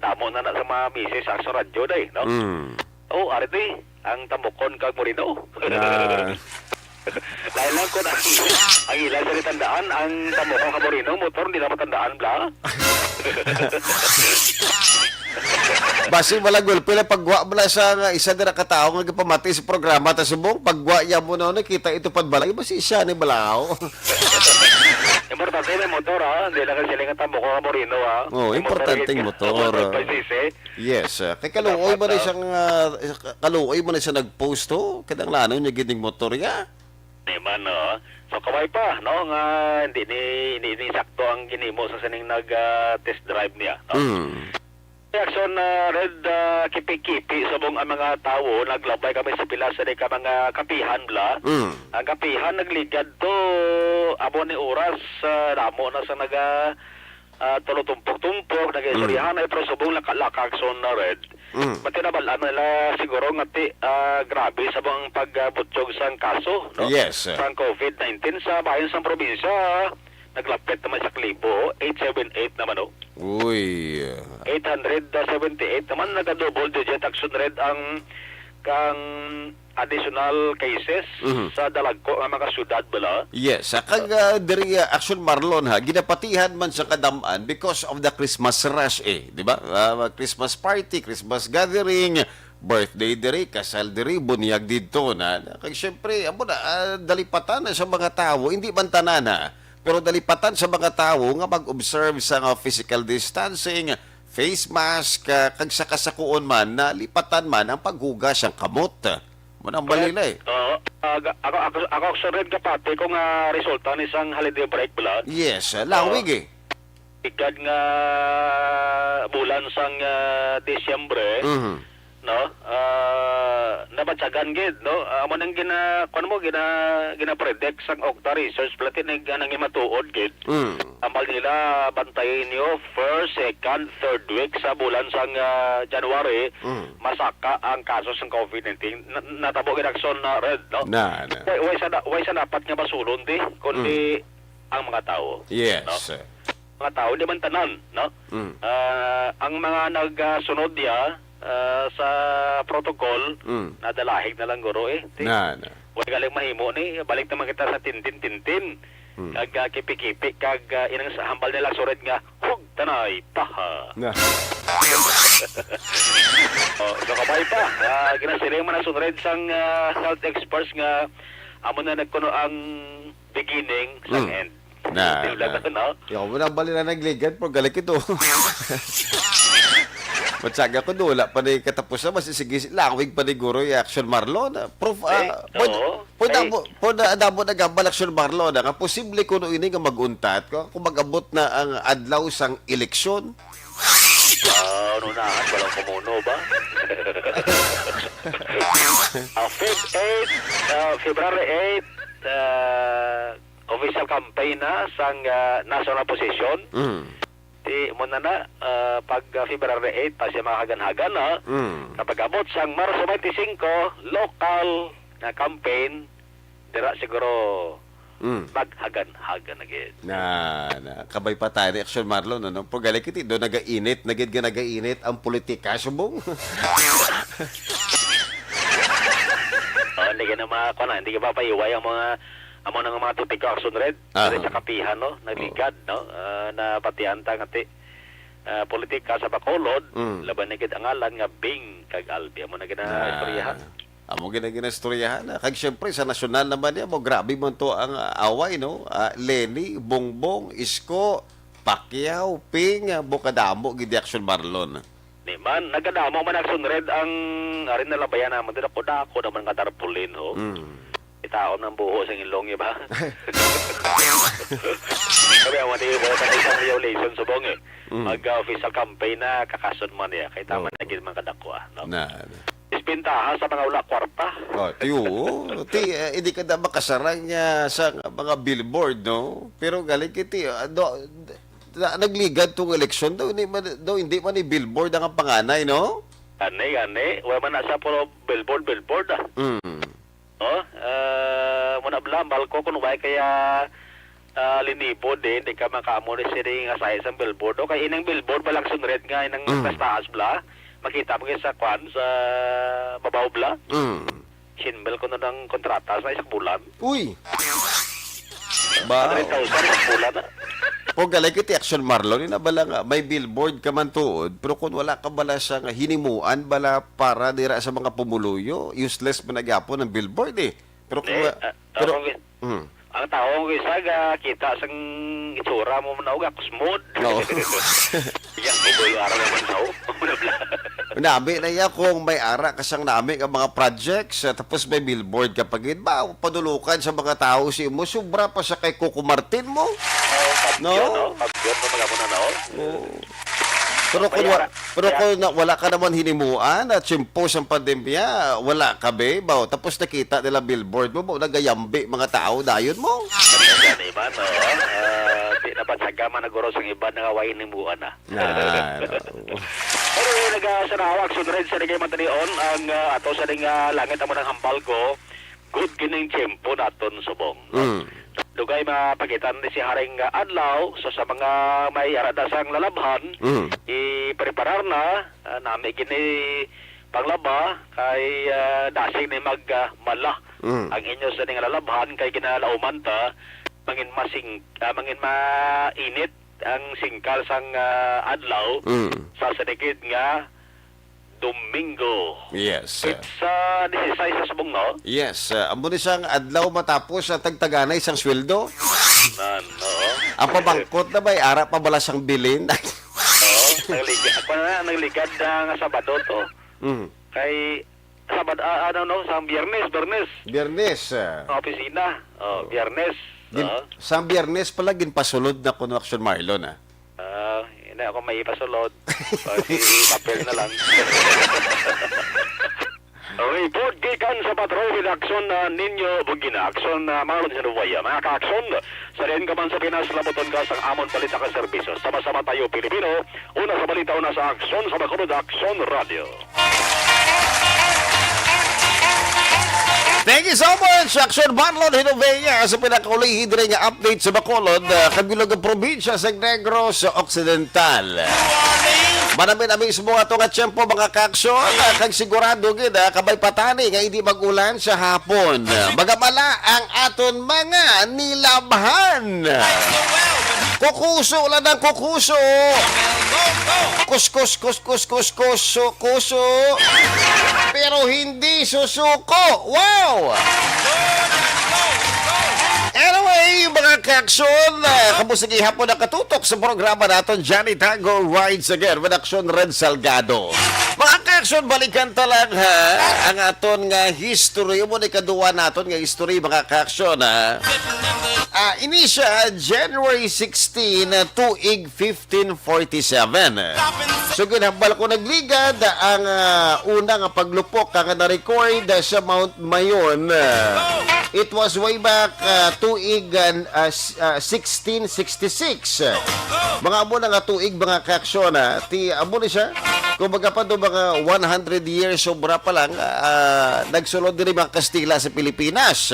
damo na sa mga misis sa radyo day, no? Oh, ariti ang Tambokon kag Moreno. Dahil lang ko na ang ilan sa tandaan ang Tambokon kag Moreno motor hindi na matandaan bla. Basi wala gulpe na pagwa mo na sa isa dira ka tawo nga pamati sa programa ta subong pagwa ya mo na nakita ito padbalay basi siya ni balao. Importante may motor hindi lang sila nga Tambokon kag Moreno Oh, importanteng motor. Yes. Kay kaluoy mo na siyang kaluoy mo na siya nag-post to kadang lano niya gining motor ya. Naman, no? So, kaway pa, no? Nga, hindi sakto ang ginimo sa saning nag-test drive niya, no? Reaction red kipi-kipi sa buong mga tao, naglabay kami sa pila sa ka mga kapihan bla. Ang kapihan nagligad to, abo ni oras, damo na sa tulutumpok-tumpok, nag-isurihan ay pero subong lakakson na red. Matinabalaan nila siguro nga grabe sa bang pagbutyog sa kaso, no? Yes. Sa COVID-19 sa bayan sa probinsya, naglapit naman sa klibo, 878 naman, no? Uy. 878 naman, nag-double digit action red ang kang additional cases sa dalagko nga mga syudad bala. Yes, kag diri Action Marlon ha, ginapatihan man sa kadamaan because of the Christmas rush di ba? Christmas party, Christmas gathering, birthday diri, kasal diri, bunyag didto na. Kag syempre, amo na dalipatan na sa mga tawo, hindi man tanana, pero dalipatan sa mga tawo nga mag-observe sa physical distancing, face mask, kag sa kasakuon man na lipatan man ang paghugas ang kamot. Manang balila Oo. Ako sa red kapati kung resulta ni isang holiday break bala. Yes, lawig Ikad nga bulan sang Disyembre, no? Nabatsagan gid, no? Amo nang gina-predict sang Okta Research platin nang imatuod gid. Amal nila bantayin niyo first, second, third week sa bulan sang January, masaka ang kaso sang COVID-19. Natabo gid akson na red, no? na. Way sa dapat nga basulon di kundi ang mga tao. Yes. No? Mga tao di man tanan, no? Ang mga nagsunod niya sa protocol, nadalahig na lang guro Na. Huwag galing mahimo ni, balik naman kita sa tintin-tintin. Kag kipi-kipi, kag inang sa hambal nila sured nga, hug tanay, paha. Na. Kakabay pa, ginasiling man ang sunred sang health experts nga, amo na nagkuno ang beginning sang end. Na. No? Yo, mo nang bali na nagligad pero galik ito. Matsaga ko wala pa na katapos na masisigi lawig pa ni Guro yung Action Marlon. Proof, po na adamo na gambal Action Marlon. Nga posible ko no ini nga maguntat ko kung mag-abot na ang adlaw sang eleksyon. Unahan, walang kumuno ba? February 8, official campaign na sang national position. Di mo na pag February 8 pa siya makaganhagan na. Kapag abot sang Marso 25, local na campaign, dira siguro maghagan-hagan agad. Na kabay pa tayo ni Action Marlon ano. Pero galik iti do nagainit, nagainit ang politika subong. Hindi ka na hindi ka papaiway ang mga mga tupik ko Action Red sa kapihan no nagligad no na patianta ngati politika sa Bacolod laban ni gid ang ngalan nga Bing kag Albi mo na gina-istoryahan. Amo gina-istoryahan kag syempre sa nasyonal naman niya mo grabe man to ang away no. Lenny, Bongbong, Isko, Pacquiao, Ping, Bukadamo gid Action Marlon. Ni man nagadamo man Action Red ang arin na labayan naman dito ko naman nga tarpulin ho. Itaon ng buho sa ilong ba? Sabi ang mati mo sa isang violation subong mag-official campaign na kakason man niya. Kaya tama na gid man kadakwa. No? Ispintahan sa mga ula kwarta. Hindi ka na makasarang niya sa mga billboard, no? Pero galing kiti, nagligad tong eleksyon daw, hindi man ni billboard ang panganay, no? Ane. Wala man nasa puro billboard muna blambal ko kung why kaya linibo din, di ka makaamo ni siring nga sa isang billboard. O kaya inang billboard balang sunred nga, inang taas bla. Makita mo sa kwan, sa babaw bla. Sinbel ko na ng kontrata sa isang bulan. Uy! Ba? 100,000 isang bulan na. O galay kiti Action Marlon, bala nga, may billboard ka man tuod, pero kung wala ka bala sa hinimuan, bala para dira sa mga pumuluyo, useless man nagyapon ng billboard Pero kung... Ang tao ko isa kita sang itsura mo na uga smooth. No. Yan ko araw naman tao. Nabi na iya kung may ara kasang nami ang mga projects tapos may billboard kapag ba padulukan sa mga tao si mo sobra pa sa kay Coco Martin mo. No. Pagyon mo magamo na Pero kung wala ka naman hinimuan at simpos ang pandemya, wala ka ba? Tapos nakita nila billboard mo, nagayambi mga tao dayon mo. Iba, no? Di dapat sagama na guros ang iba na kawain hinimuan na. Pero nag-sanawak, sunod sa nagay matanion, ang ato sa langit ang ng hambal ko, good gining tiyempo naton subong. Dugay mapagitan ni si Haring Adlaw so sa mga may aradasang lalabhan i-preparar na nami gini Panglaba, kay dasig ni magmala. Ang inyo sa ning lalabhan, kay ginalauman ta, mangin mainit ang singkal sang adlaw sa sadigid nga Domingo. Yes. It's 16 sa subong, no? Yes. Amo ni siyang adlaw matapos sa tagtaganay isang sweldo. Oo. Ang pabangkot na ba'y ara pa bala siyang bilin? Oo. Nagligad nga Sabado to. Kay Sabado, sa Biyernes. Biyernes. Sa opisina. Biyernes. Sa biyernes pala ginpasulod na kuno Action Marlon, ah. Hindi ako may ipasulod. Papel na lang. Report gikan sa Patrol with Action ninyo Bugina. Action Marlon Sinubaya. Mga ka-action, sa rin ka man sa Pinas, labuton ka sa amon balita ka serbisyo. Sama-sama tayo, Pilipino. Una sa balita, una sa Action, sa Bacolod Action Radio. Thank you so much, Action Marlon Hinovea sa pinakaulihid rin nga update sa Bacolod, kabilog ang probinsya sa Negros Occidental. Manamin na mismo nga ito nga tiyempo mga ka-aksyon, kag sigurado gid kabay patani nga hindi magulan sa hapon. Magamala ang aton mga nilabhan. Kukuso lang ng kukuso. Kuso. Pero hindi susuko. Wow! Anyway, mga ka-aksyon, kamusta hapon na katutok sa programa natin, Johnny Tango Rides Again with Action Red Salgado. Mga ka-aksyon, balikan talang ang aton nga history, mo ni kaduwa naton nga history, mga ka-aksyon, ini siya January 16, tuig 1547. So, ginhambal ko nagligad ang unang paglupo nga na-record sa Mount Mayon. It was way back tuig 1666. Mga amo na nga tuig mga ka-aksyon, ti amo ni siya. Kung baga pa do mga 100 years sobra pa lang nagsulod din mga Kastila sa Pilipinas.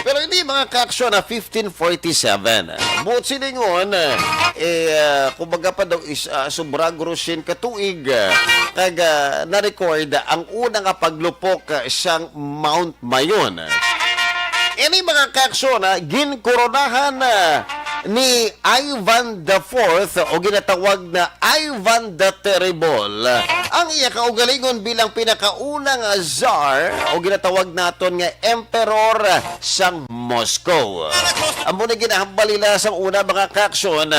Pero hindi mga ka-aksyon 1547. Buot siningon kung baga pa daw is sobra grosin katuig kag na-record ang unang paglupok siyang Mount Mayon. Ini mga ka-aksyon, ginkoronahan ni Ivan IV o ginatawag na Ivan the Terrible ang iya kaugalingon bilang pinakaunang czar o ginatawag naton nga emperor sa Moscow. Amo na ginahambal nila sa una mga ka-aksyon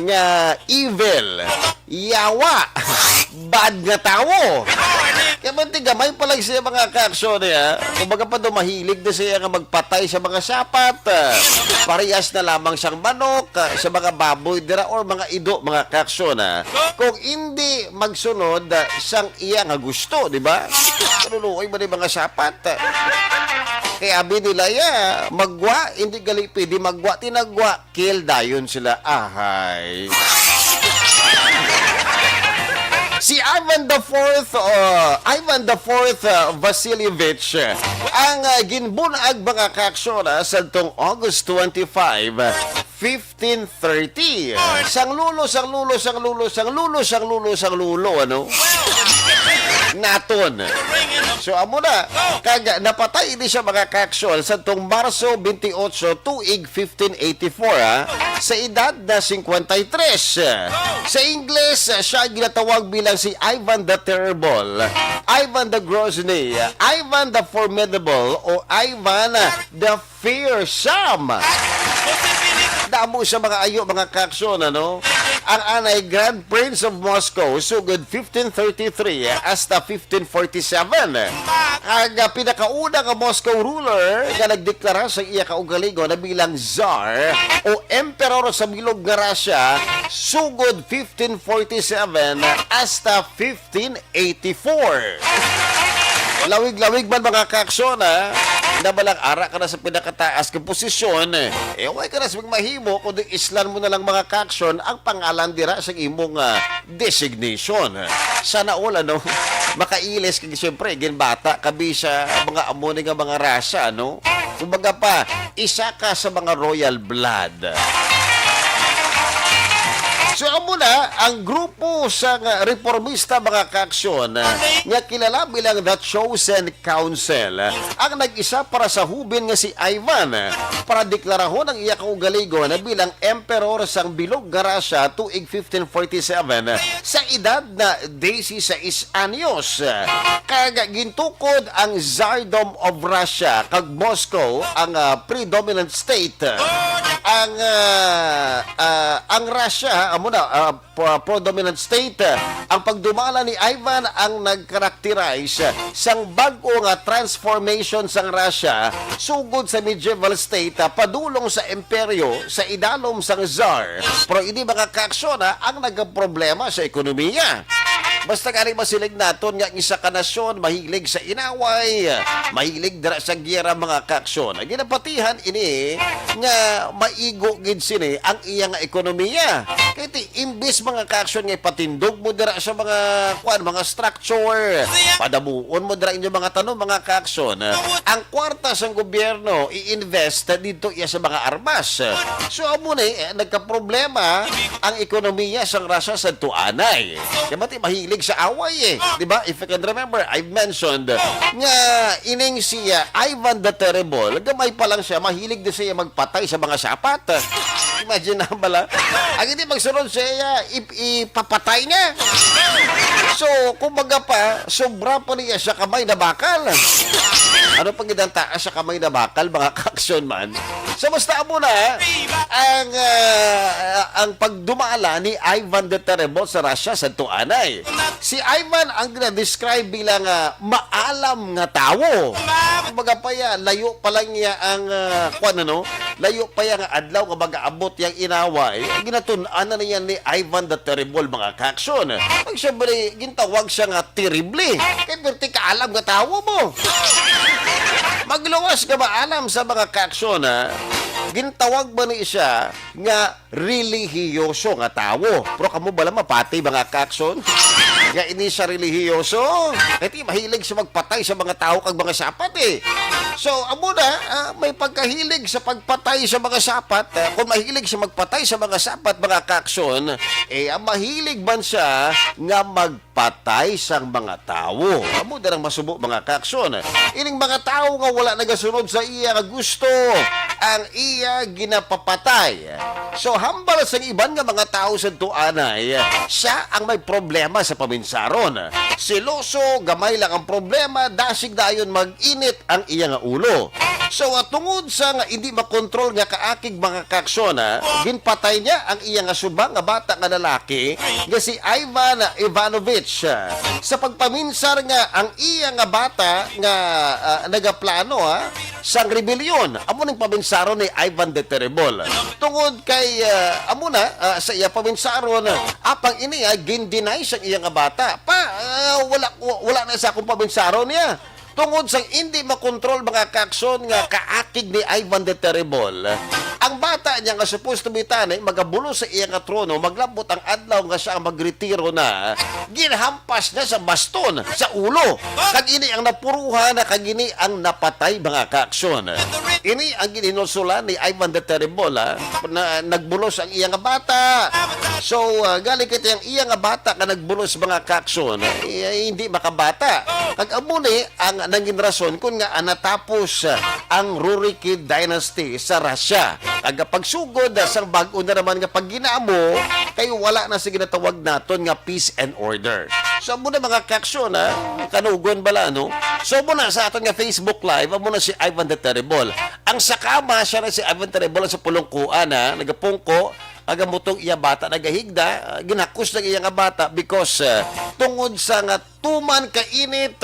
nga evil, yawa, bad nga tao. Kaya manti gamay pa lang siya mga ka-aksyon niya. Kumbaga pa mahilig na siya nga magpatay sa mga sapat. Parehas na lamang siyang manok, sa mga baboy dira or mga ido mga ka-aksyon. Kung hindi magsunod sang iya nga gusto, di ba? Kanunuoy ba ni mga sapat? Kaya abi nila magwa, hindi gali pwede magwa, tinagwa, kill dayon sila. Ahay. Si Ivan IV Vasilievich ang ginbunag mga ka-aksyon sa August 25, 1530. Sang lulo, ano? Naton. So, amo na. Kag napatay ini siya mga ka-aksyon sa Marso 28, tuig 1584, sa edad na 53. Sa Ingles, siya ginatawag bilang si Ivan the Terrible, Ivan the Grozny, Ivan the Formidable, o Ivan the Fearsome. Damo sa mga ayo mga ka-aksyon, ano? Ang anay Grand Prince of Moscow sugod 1533 hasta 1547. Ang pinakauna nga Moscow ruler nga nagdeklara sa iya kaugalingon na bilang Tsar o Emperor sa bilog nga Russia sugod 1547 hasta 1584. Lawig-lawig man mga ka-aksyon, nabalang ara ka na sa pinakataas ka posisyon, way ka na sa mahimo kundi islan mo na lang mga ka-aksyon ang pangalan dira sa imong designation. Sana all, ano, makailis kag siyempre ginbata kabi sa mga amoni nga mga rasa, no? Kumbaga pa, isa ka sa mga royal blood. So, amo na, muna, ang grupo sa reformista mga kaaksyon nga kilala bilang The Chosen Council ang nag-isa para sa hubin nga si Ivan para deklarahon ang iya kaugaligon bilang emperor sang bilog nga Russia tuig 1547 sa edad na 16 anyos. Kag gintukod ang Tsardom of Russia kag Moscow ang predominant state. Ang Russia amo na predominant state. Ang pagdumala ni Ivan ang nagkarakterize sang bag-o nga transformation sang Russia sugod sa medieval state padulong sa imperyo sa idalom sang Tsar. Pero hindi mga kaaksyon ang nagkaproblema sa ekonomiya. Basta kani masilig naton nga isa ka nasyon mahilig sa inaway, mahilig dira sa giyera mga kaaksyon. Ginapatihan ini nga maigo gid sini ang iya nga ekonomiya. Kaya imbis mga kaaksyon nga patindog mo dira sa mga mga structure, padabuon mo dira inyo mga tanong mga kaaksyon. Ang kwarta sang gobyerno i-invest dito iya sa mga armas. So amo ni nagka-problema ang ekonomiya sang Russia sa tuanay. Kaya mati mahilig sa away di ba? If you can remember, I've mentioned nga ining siya Ivan the Terrible, gamay pa lang siya, mahilig din siya magpatay sa mga sapat. Imagine na bala. Ang hindi magsunod siya, ipapatay niya. So, kumbaga pa, sobra pa niya sa kamay na bakal. Ano pang taas sa kamay na bakal, mga kaaksyon man? So, basta mo na, ang pagdumala ni Ivan the Terrible sa Russia sa tuanay. Si Ivan ang describe bilang maalam nga tao. Kumbaga pa yan, layo pa lang niya ang layo pa yan nga adlaw nga mag-aabot yang inaway. Ginatunan na niya ni Ivan the Terrible mga kaaksyon. Pag siyempre, gintawag siya nga terrible. Kaya perti kaalam nga tao mo. Magluwas ka ba alam sa mga kaaksyon gintawag ba ni siya nga relihiyoso nga tao. Pero kamo bala mapati mga kaaksyon? Nga ini siya relihiyoso. Kasi mahilig siya magpatay sa mga tao kag mga sapat So, amo na, may pagkahilig sa pagpatay sa mga sapat. Kung mahilig siya magpatay sa mga sapat, mga kaaksyon, mahilig man siya nga magpatay sa mga tao. Amo na lang masubo, mga kaaksyon. Ining mga tao nga wala nagasunod sa iya nga gusto, ang iya ginapapatay. So, hambal sa iban nga mga tao sa tuanay, siya ang may problema sa paminsaron. Siloso, gamay lang ang problema, dasig dayon mag-init ang iya nga ulo. So, tungod sa nga hindi makontrol nga kaakig mga kaaksyon, ginpatay niya ang iya nga subang nga bata nga lalaki nga si Ivan Ivanovich. Sa pagpaminsar nga ang iya nga bata nga nagaplano sang rebellion. Amo ning paminsaron ni Ivan the Terrible. Tungod kay amo na sa iya paminsaron apang ini gin-deny sang iya nga bata. Wala na sa akong paminsaron niya. Tungod sang hindi makontrol mga kaaksyon nga kaakig ni Ivan the Terrible. Ang bata niya nga supposed to be tanay, magabulo sa iya nga trono, maglambot ang adlaw nga siya ang magretiro na, ginhampas niya sa baston, sa ulo. Kag ini ang napuruhan na kag ini ang napatay mga kaaksyon. Ini ang gininulsulan ni Ivan the Terrible na nagbulos ang iya nga bata. So, galing kiti ang iya nga bata nga nagbulos mga kaaksyon, hindi makabata. Kag amuni ang nanging rason kung nga natapos ang Rurikid Dynasty sa Russia. Kag pagsugod sa bag-o na naman nga pagginamo, kay wala na sa ginatawag naton nga peace and order. So muna mga kaaksyon kanugon bala no. So muna sa aton nga Facebook Live, muna si Ivan the Terrible. Ang sakama siya na si Ivan the Terrible sa pulungkuan nagapungko agamutong iya bata nagahigda, ginakos na iya nga bata because tungod sa nga tuman kainit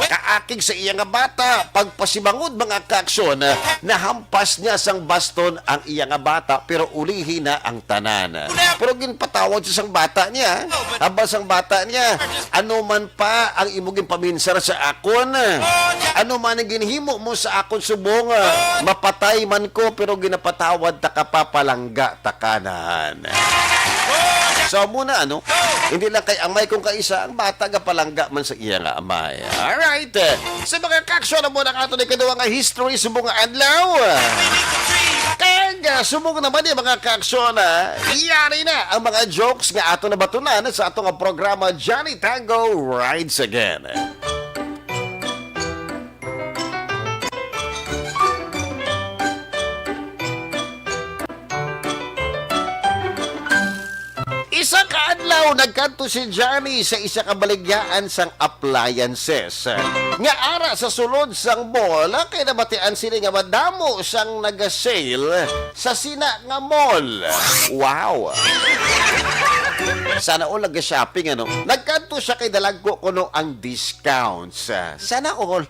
kaakig sa iya nga bata pagpasibangod mga kaaksyon nahampas niya sang baston ang iya nga bata pero ulihin na ang tanan. Pero ginpatawad sa sang bata niya, habang sang bata niya, ano man pa ang imong paminsar sa akon, ano man ang ginhimo mo sa akon subong, mapatay man ko pero ginapatawad ta kapapalangga ta kanan. So muna hindi lang kay amay kong kaisa, ang bata nga palangga man sa iya nga amay. Alright, sa mga kaaksyon na muna kato ni kaduwa nga history sa mga adlaw. Kag sumug naman mga kaaksyon, iyari na ang mga jokes nga ato na batunan sa atong programa Johnny Tango Rides Again. Isa kaadlaw nagkanto si Johnny sa isa ka baligyaan sang appliances. Nga ara sa sulod sang mall, kay nabatian sila nga madamo sang naga-sale sa sina nga mall. Wow! Sana all nag-shopping ano. Nagkanto siya kay dalagko kuno ang discounts. Sana all.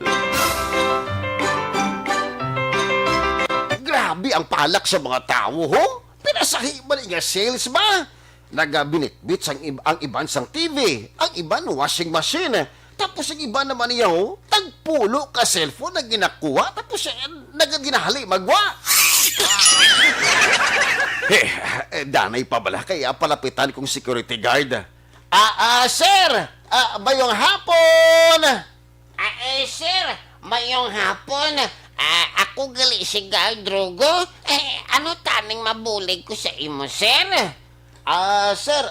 Grabe ang palak sa mga tao, ho? Pinasahi ba nga sales ba? Nagabinitbit ang iban sang TV, ang iban washing machine. Tapos ang iba naman niya, ho, tagpulo ka cellphone na ginakuha, tapos nagaginahali magwa. Danay pa bala, kaya palapitan kong security guard. Sir! Mayong hapon! Sir, mayong hapon. Ako gali si Guard Drogo. Ano taning mabulig ko sa imo, sir? Sir,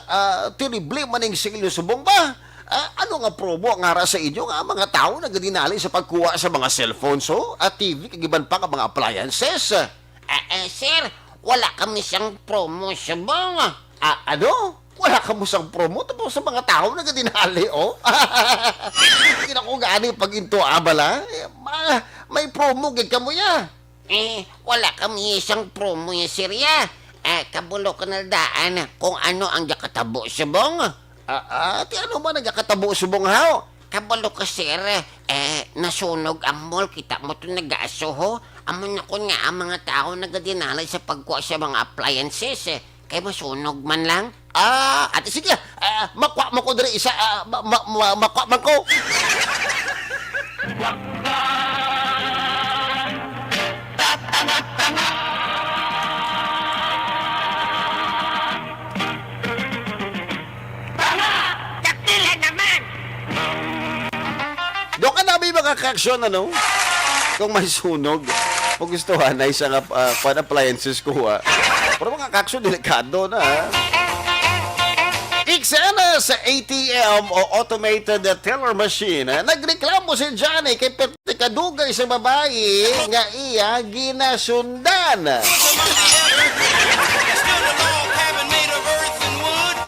tinible maning sale subong ba? Ano nga promo ang ara sa inyo nga mga tao nagadinali sa pagkuha sa mga cellphones at TV kagiban pa ka mga appliances? Sir, wala kami siyang promo sa bang. Ano? Wala ka mo sang promo tapos sa mga tao nagadinali, oh? Hindi na ko gani pag into abala. May promo gid ka mo ya. Wala kami isang promo ya, sir ya. Kabulo ka na daan kung ano ang jakatabo sa bang. Ti ano man nagakatabo subong haw? Kabalo ka, sir. Nasunog ang mall. Kita mo ito nag-aaso, ho. Amo na ko nga ang mga tao nagadinalay sa pagkuha sa mga appliances. Kaya masunog man lang. Ate sige, makwa mo ko diri isa, makwa man ko. Dakila naman! Doon ka namin mga kaaksyon, ano? Kung may sunog, kung gustuhan na isang appliances ko, pero mga kaaksyon, delikado na, Iksena sa ATM o automated teller machine, nagreklamo si Johnny kay kadugay sa babae nga iya ginasundan.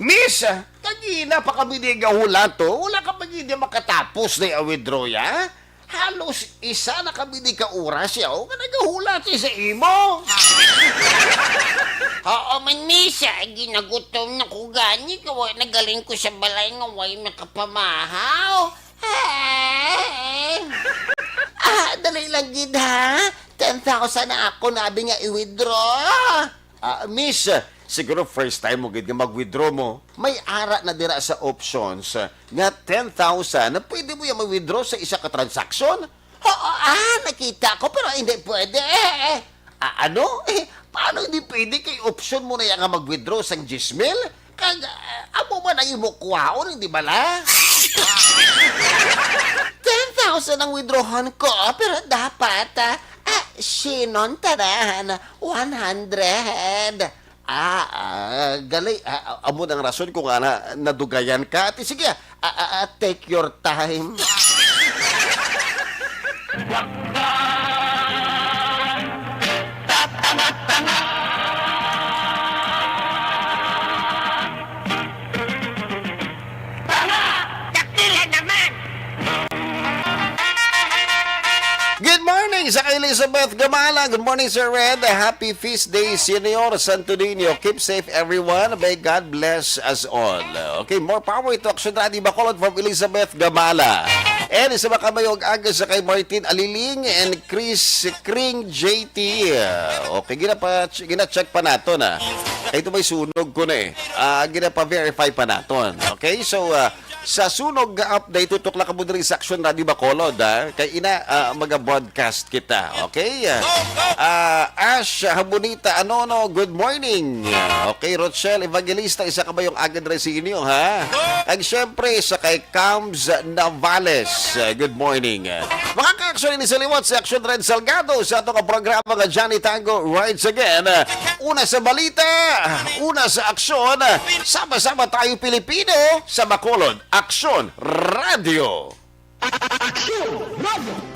Miss, kagina pa kami di gahulan to, wala ka pa di makatapos na i-withdraw ya? Halos isa na kami di ka oras ya, o nga nagahulat sa imo. Oo man, misa. Ginagutom na ko gani. Kaway nagaling ko sa balay nga way makapamahaw. Dali lang gid ha. 10,000 na ako nabi nga i-withdraw. Miss, siguro first time mo gid nga mag-withdraw mo. May ara na dira sa options nga 10,000 na pwede mo yung mag-withdraw sa isa ka transaksyon. Oo, nakita ko pero hindi pwede. Ano? Paano hindi pwede kay option mo na yan nga mag-withdraw sang 10,000? Kag, amo man ang imo kuhaon, hindi ba la? 10,000 ang withdrawhan ko pero dapat sinon tarahan 100. Gali, amo ng rason kung nadugayan ka. Ati, sige, take your time. Dakila naman! Good morning sa kay Elizabeth Gamala. Good morning, Sir Red. Happy Feast Day, Senior Santo Niño. Keep safe, everyone. May God bless us all. Okay, more power to Action Radio Bacolod from Elizabeth Gamala. And isa makamayog aga sa kay Martin Aliling and Chris Kring JT. Okay, gina-check pa nato na. Ito may sunog ko na gina-verify pa naton. Okay, so sa sunog update tutok la ka mo diri sa Action Radio Bacolod kay maga-broadcast kita. Okay? Ash Habonita Anono, good morning. Okay, Rochelle Evangelista, isa ka ba yung agad rin sa inyo, ha? At syempre sa kay Cams Navales, good morning. Mga Action ini sa liwat si Action Red Salgado sa itong programa nga Johnny Tango Rides Again. Una sa balita, una sa aksyon, sama-sama tayo Pilipino sa Bacolod Action Radio. Action! Radio!